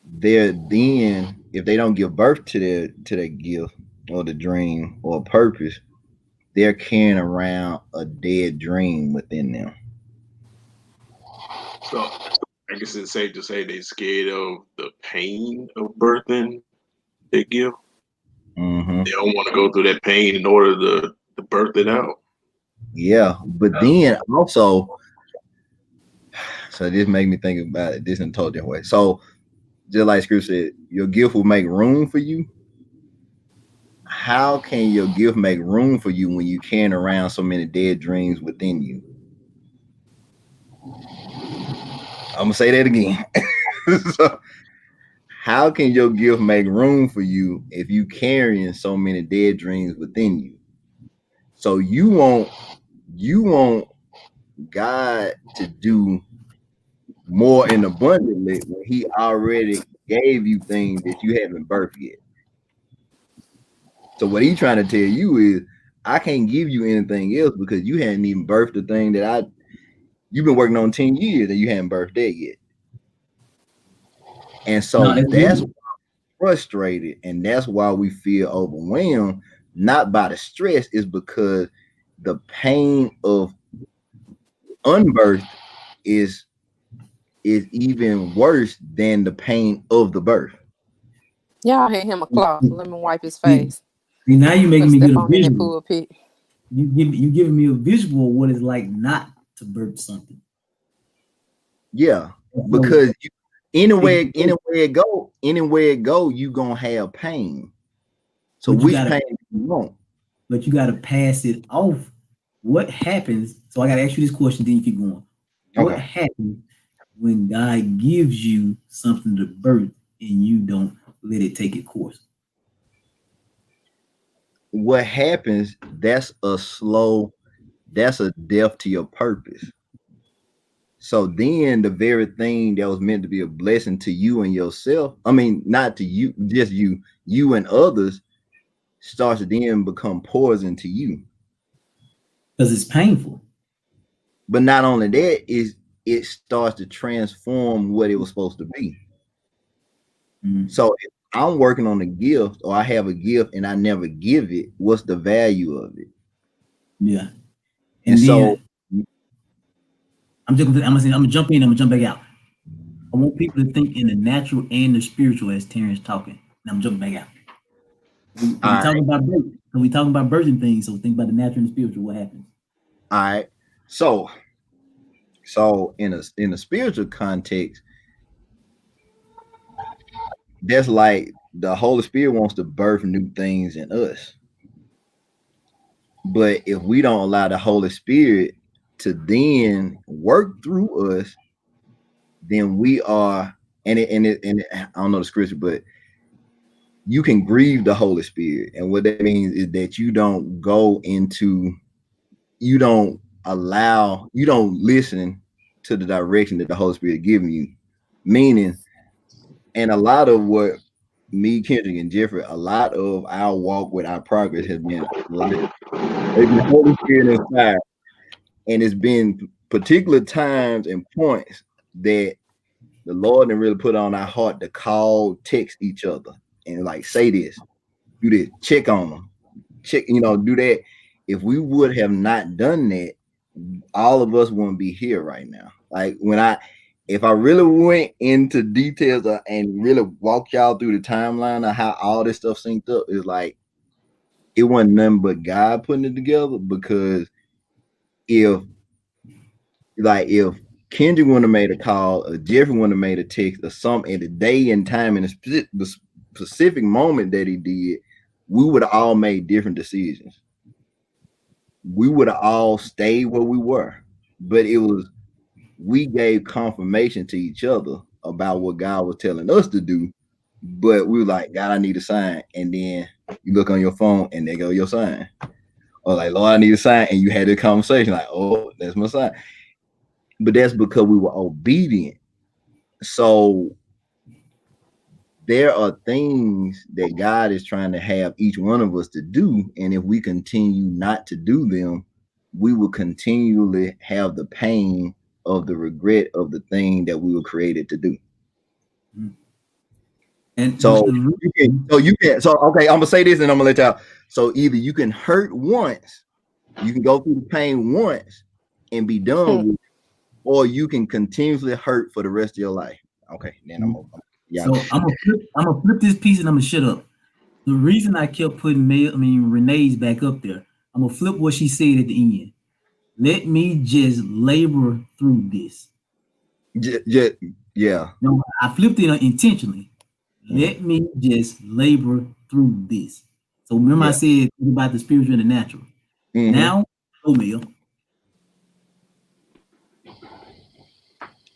they're then if they don't give birth to their gift or the dream or purpose, they're carrying around a dead dream within them. So I guess it's safe to say they're scared of the pain of birthing their gift. Mm-hmm. They don't want to go through that pain in order to birth it out. Yeah, but then also, so this made me think about it this in a totally different way. So just like Scripture said, your gift will make room for you. How can your gift make room for you when you carrying around so many dead dreams within you? I'm gonna say that again. So, how can your gift make room for you if you carrying so many dead dreams within you? So you want God to do more and abundantly when He already gave you things that you haven't birthed yet. So what He's trying to tell you is, I can't give you anything else because you hadn't even birthed the thing that you've been working on 10 years and you haven't birthed that yet. And No, so that's that's good. frustrated, and that's why we feel overwhelmed, not by the stress, is because the pain of unbirth is even worse than the pain of the birth. Y'all hand him a cloth. Let me wipe his See, face. now you're Put making me get a Stefan in that visual. pulpit. You giving me a visual of what it's like not to birth something. Yeah, So because anywhere it go, you gonna have pain. So but you which gotta pain do you want? but you gotta pass it off. What happens? So I gotta ask you this question, then you keep going. What Okay. happens when God gives you something to birth and you don't let it take its course? What happens? That's a death to your purpose. So then the very thing that was meant to be a blessing to you and yourself, I mean, not to you, just you and others, starts to then become poison to you. Because it's painful. But not only that, is it starts to transform what it was supposed to be. Mhm. So if I'm working on a gift or I have a gift and I never give it, what's the value of it? Yeah. And And so then I'm gonna jump in, I'm gonna jump back out. I want people to think in the natural and the spiritual as Terrence talking. And I'm jumping back out. Because all we right, talking about birth. Because we talking about birthing things. So think about the natural and the spiritual, what happens. all right. So in a spiritual context, that's like the Holy Spirit wants to birth new things in us. But if we don't allow the Holy Spirit to then work through us, then we are, I don't know the scripture, but you can grieve the Holy Spirit. And what that means is that you don't you don't listen to the direction that the Holy Spirit giving you. Meaning, and a lot of what me, Kendrick, and Jeffrey, a lot of our walk with our progress has been like, it's the Holy Spirit inside, and it's been particular times and points that the Lord didn't really put on our heart to call, text each other, and like say this, do this, check on them, check, do that. If we would have not done that, all of us wouldn't be here right now. Like if I really went into details and really walked y'all through the timeline of how all this stuff synced up, is like it wasn't nothing but God putting it together. Because if Kendrick wouldn't have made a call, or Jeffrey wouldn't have made a text, or something at the day and time and the specific moment that he did, we would have all made different decisions. We would have all stayed where we were. But we gave confirmation to each other about what God was telling us to do. But we were like, God, I need a sign. And then you look on your phone and there go your sign. Or like, Lord, I need a sign. And you had a conversation like, oh, that's my sign. But that's because we were obedient. So there are things that God is trying to have each one of us to do. And if we continue not to do them, we will continually have the pain of the regret of the thing that we were created to do. And so okay, I'm gonna say this and I'm gonna let y'all. So either you can hurt once, you can go through the pain once and be done with it, or you can continuously hurt for the rest of your life. Okay, then I'm gonna flip this piece and I'm gonna shut up. The reason I kept putting Renee's back up there, I'm gonna flip what she said at the end. Let me just labor through this. Yeah. No, I flipped it intentionally. Let me just labor through this. So remember I said about the spiritual and the natural. Now, Mel.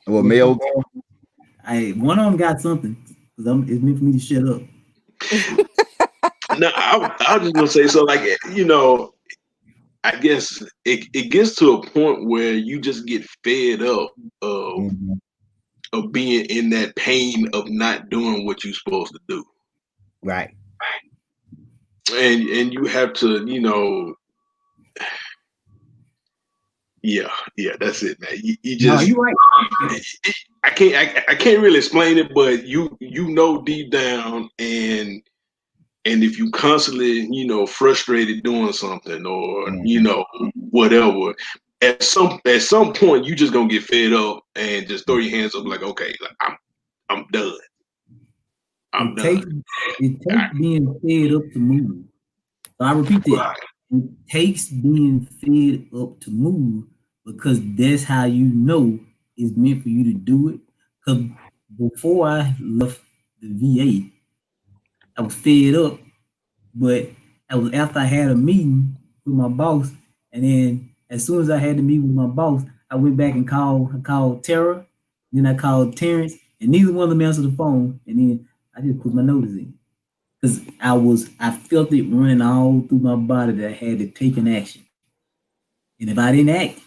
Well, Mel, one of them got something because it's meant for me to shut up. No, I was just gonna say, so like, I guess it gets to a point where you just get fed up of being in that pain of not doing what you're supposed to do. Right. And you have to, yeah, that's it, man. You just, no, you're right. I can't really explain it, but you deep down, and if you constantly, frustrated doing something or whatever, at some point you just gonna get fed up and just throw your hands up like, okay, like, I'm done. I'm done. It takes being fed up to move. So I repeat that. Right. It takes being fed up to move, because that's how you know it's meant for you to do it. Because before I left the VA, I was fed up, but I was after I had a meeting with my boss, and then as soon as I had to meet with my boss, I went back and called Tara, then I called Terrence, and neither one of them answered the phone, and then I just put my notice in. Because I felt it running all through my body that I had to take an action. And if I didn't act,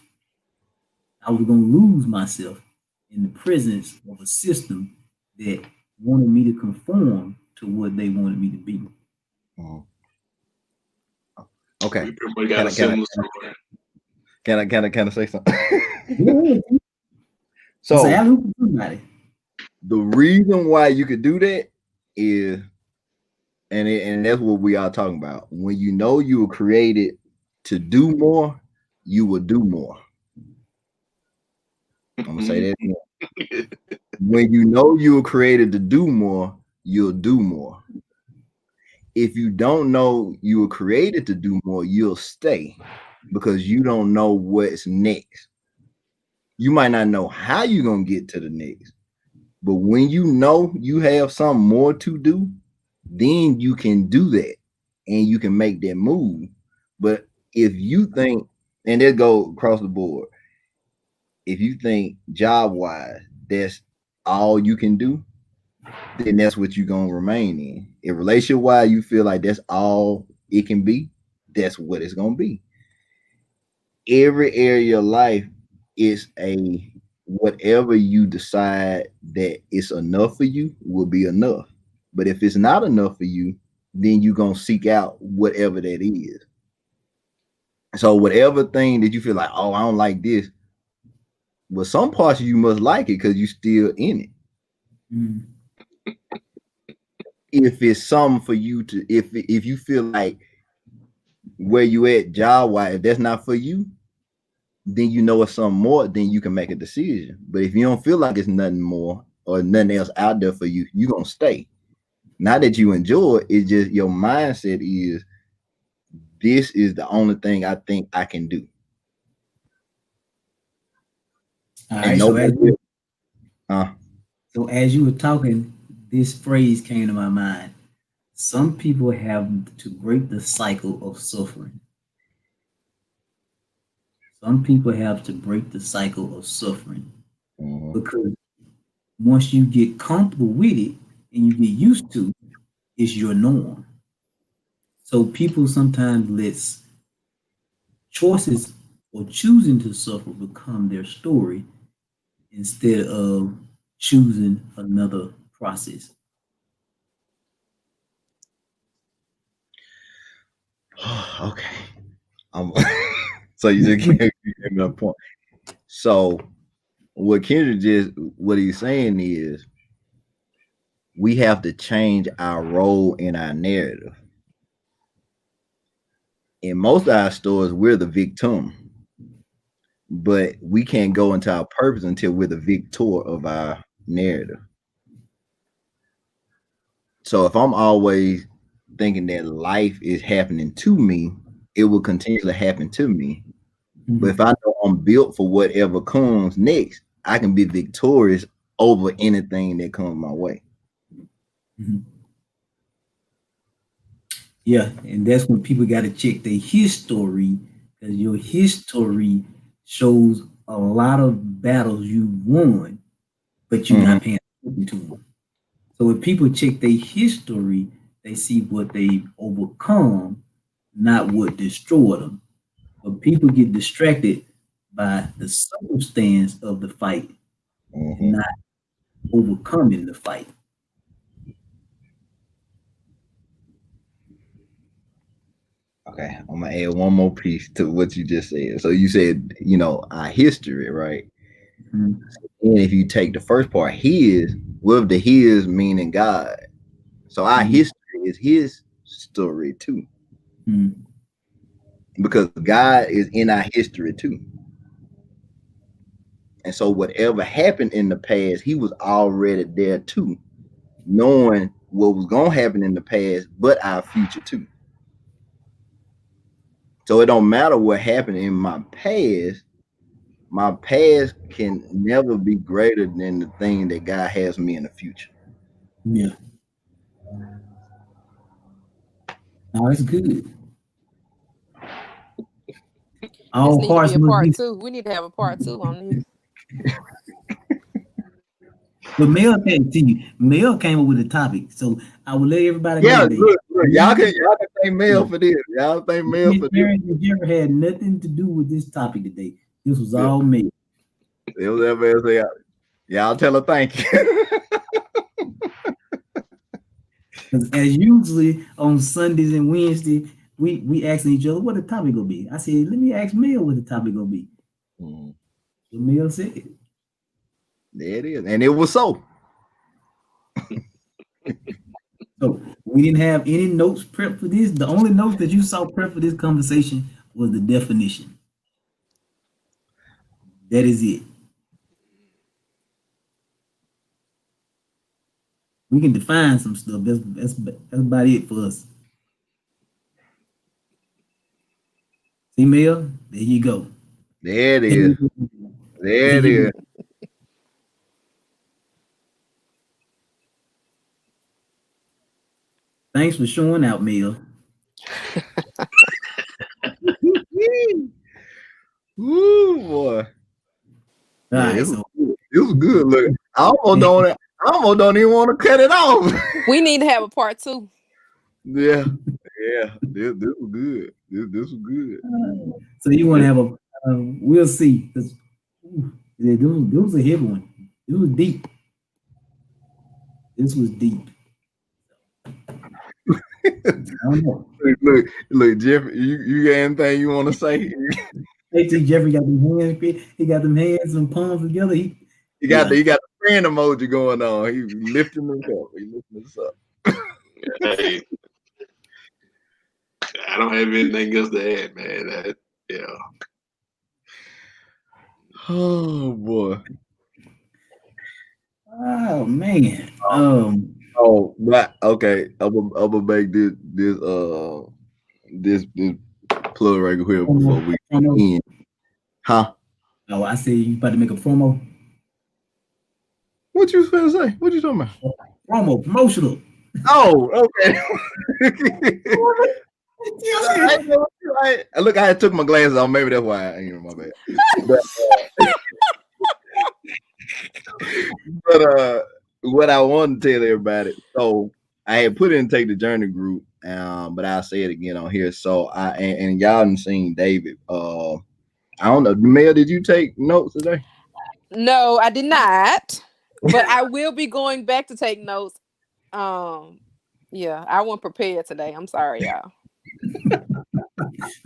I was going to lose myself in the presence of a system that wanted me to conform to what they wanted me to be. Okay. Can I say something? So the reason why you could do that is, and that's what we are talking about. When you know you were created to do more, you will do more. I'm gonna say that again. When you know you were created to do more, you'll do more. If you don't know you were created to do more, you'll stay, because you don't know what's next. You might not know how you're gonna get to the next, but when you know you have something more to do, then you can do that and you can make that move. But if you think, and that go across the board, if you think job wise that's all you can do, then that's what you're gonna remain in. If relationship wise you feel like that's all it can be, that's what it's gonna be. Every area of life is whatever you decide that it's enough for you will be enough. But if it's not enough for you, then you're gonna seek out whatever that is. So whatever thing that you feel like, oh, I don't like this, Well, some parts of you must like it because you still in it. Mm. If it's something for you to, if you feel like where you at job wise, if that's not for you, then you know it's something more, then you can make a decision. But if you don't feel like it's nothing more or nothing else out there for you, you're gonna stay. Not that you enjoy it, it's just your mindset is this is the only thing I think I can do. All And right. nobody else, uh, So as you were talking, this phrase came to my mind. Some people have to break the cycle of suffering. Some people have to break the cycle of suffering mhm. because once you get comfortable with it and you get used to it, it's your norm. So people sometimes let choices or choosing to suffer become their story instead of choosing another process. Okay. Um, so you just can't get me a point. So what Kendrick just what he's saying is we have to change our role in our narrative. In most of our stories, we're the victim, but we can't go into our purpose until we're the victor of our narrative. So if I'm always thinking that life is happening to me, it will continually happen to me. But if Mhm, I know I'm built for whatever comes next, I can be victorious over anything that comes my way. mhm. Yeah, and that's when people got to check their history because your history shows a lot of battles you won, but you're Mhm, not paying attention to them. So if people check their history, they see what they've overcome, not what destroyed them. But people get distracted by the circumstance of the fight and mhm. not overcoming the fight. Okay, I'm gonna add one more piece to what you just said. So you said, our history, right? Mhm, And if you take the first part, his, with the his meaning God. So our mhm, history is his story too. mhm. Because God is in our history too. And so whatever happened in the past, he was already there too, knowing what was gonna happen in the past, but our future too. So it don't matter what happened in my past can never be greater than the thing that God has me in the future. Yeah, no, it's good. This All need to be hearts a must part be. two. We need to have a part two on this. But Mel came to you. Mel came up with the topic, so I will let everybody know Yeah, today. look, y'all can thank Mel for this. Y'all thank Mel This for this. experience with Jennifer had nothing to do with this topic today. This was Yeah, all me. it was ever y'all tell her thank you. Because as usually on Sundays and Wednesday, we asking each other what the topic gonna be. I said, let me ask Mel what the topic gonna be. Mhm. So Mel said it. There it is. And it was so. So we didn't have any notes prepped for this. The only notes that you saw prepped for this conversation was the definition. That is it. We can define some stuff. That's about it for us. See, Mel, there you go. There it There is. There it you is. go. Thanks for showing out, Mel. Woo, boy. All Yeah, right, so this was good. Look, I almost don't even want to cut it off. We need to have a part two. Yeah, yeah. This was good. This was good. so you want to have a? We'll see. 'Cause, yeah, this was a heavy one. It was deep. This was deep. I don't know. Look, Jeffrey, you got anything you want to say? Hey, see, Jeffrey got them hands. He got them hands and palms together. He Yeah. got the friend emoji going on. He lifting himself. He lifting us up. Hey, I don't have anything else to add, man. Yeah. Oh boy. Oh man. Oh, but okay. I'm gonna make this plug right here before we end. Huh? Oh, I see you about to make a promo. What you was finna say? What you talking about? Promotional. Oh, okay. Look, I had took my glasses off. Maybe that's why I ain't my bad. But what I want to tell everybody, so I had put in Take the Journey group, but I'll say it again on here. So and y'all done seen David. I don't know. Mel, did you take notes today? No, I did not. But I will be going back to take notes. Yeah, I wasn't prepared today. I'm sorry, y'all.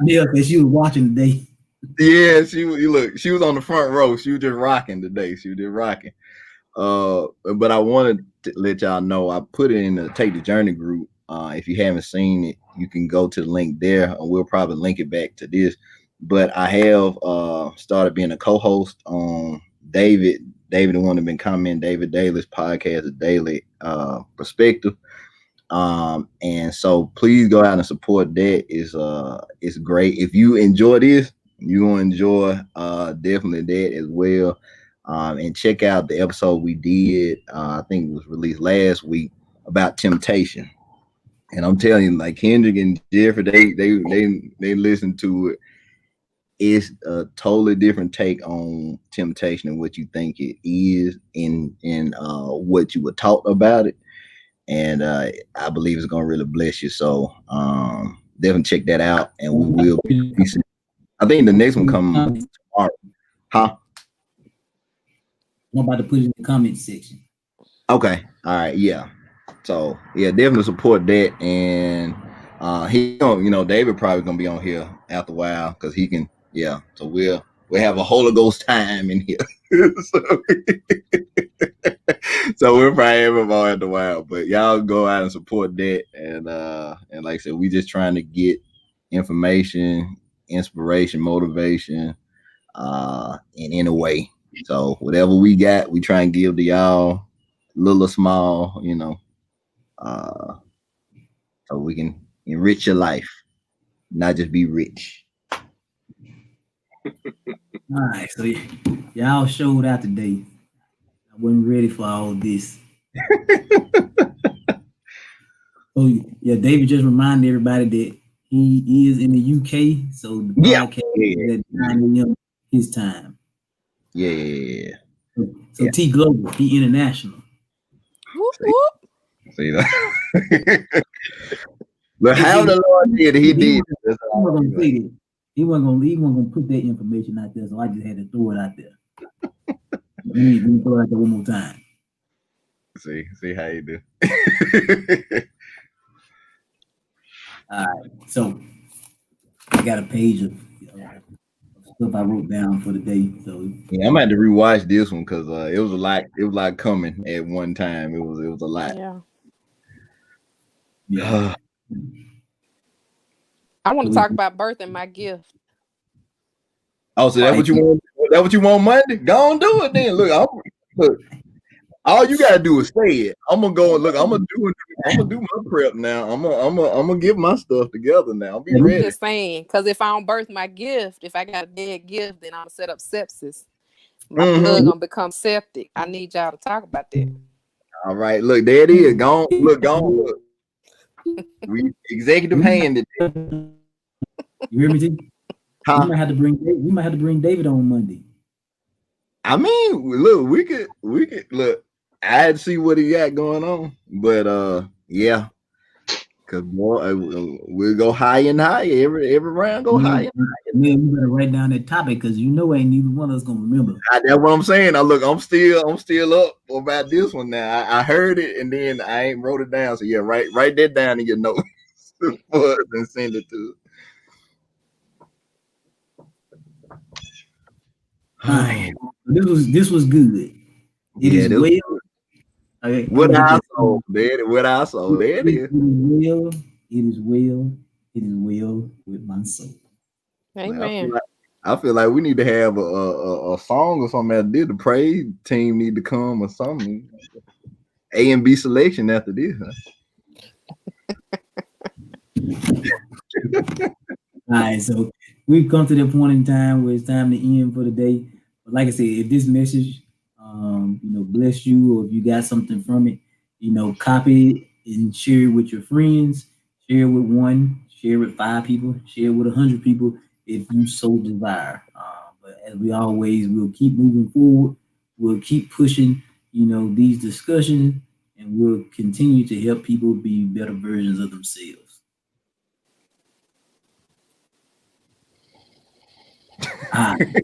Yeah, because she was watching today. Yeah, you look, she was on the front row. She was just rocking today. She was just rocking. But I wanted to let y'all know I put it in the Take the Journey group. If you haven't seen it, you can go to the link there, and we'll probably link it back to this. But I have started being a co-host on David, the one that been commenting David Daly's podcast, A Daily Perspective. And so please go out and support that. It's great. If you enjoy this, you will enjoy definitely that as well. And check out the episode we did. I think it was released last week about temptation. And I'm telling you, like Kendrick and Jeffrey, they listen to it. It's a totally different take on temptation and what you think it is in what you were taught about it. And I believe it's gonna really bless you. So definitely check that out, and we will be. I think the next one comes tomorrow. Huh? I'm about to put it in the comment section. Okay. All right. Yeah. So yeah, definitely support that. And he don't, David probably gonna be on here after a while because he can. Yeah. So we'll have a Holy Ghost time in here. So we'll probably have him on after a while. But y'all go out and support that. And like I said, we just trying to get information, inspiration, motivation, in a way. So whatever we got, we try and give to y'all, little or small, so we can enrich your life, not just be rich. All right, so y'all showed out today. I wasn't ready for all this. So yeah, David just reminded everybody that he is in the UK, so the podcast is at 9 a.m. his time. Yeah. So T Global, he international. Whoop, whoop. See that? But how the Lord did, he did. He wasn't gonna say that. He wasn't gonna put that information out there, so I just had to throw it out there. We throw it out there one more time. See how you do. All right, so I got a page of stuff I wrote down for the day. So yeah, I'm gonna have to rewatch this one because it was a lot. It was like coming at one time. It was a lot. Yeah. I want to talk about birthing my gift. Oh, so that's what you want? That what you want Monday? Go on, do it then. Look. All you gotta do is say it. I'm gonna go and look. I'm gonna do my prep now. I'm gonna get my stuff together now. I'll be ready. I'm just saying, because if I don't birth my gift, if I got a dead gift, then I'm gonna set up sepsis. My blood gonna become septic. I need y'all to talk about that. All right, look, there it is. Go on, look. We executive handed. You hear me, T? Huh? We might have to bring David on Monday. I mean, look, we could look. I'd see what he got going on, but yeah, because we'll go higher and higher every round. Go higher. Man, you better write down that topic because ain't neither one of us gonna remember. That's what I'm saying. Now look, I'm still up about this one. Now I heard it and then I ain't wrote it down. So yeah, write that down in your notes and send it to. All right. This was good. It Yeah, is this well. Okay, I'm what gonna get I this. saw, there. What I saw, there it It is. is well. It is well. It is well with my soul. Man, Amen. I feel like we need to have a song or something after this. The praise team need to come or something. A and B selection after this. All right, so we've come to the point in time where it's time to end for the day. But like I said, if this message, bless you, or if you got something from it, copy it and share it with your friends. Share it with one. Share it with 5 people. Share it with 100 people if you so desire. But as we always, we'll keep moving forward. We'll keep pushing, these discussions, and we'll continue to help people be better versions of themselves. All right.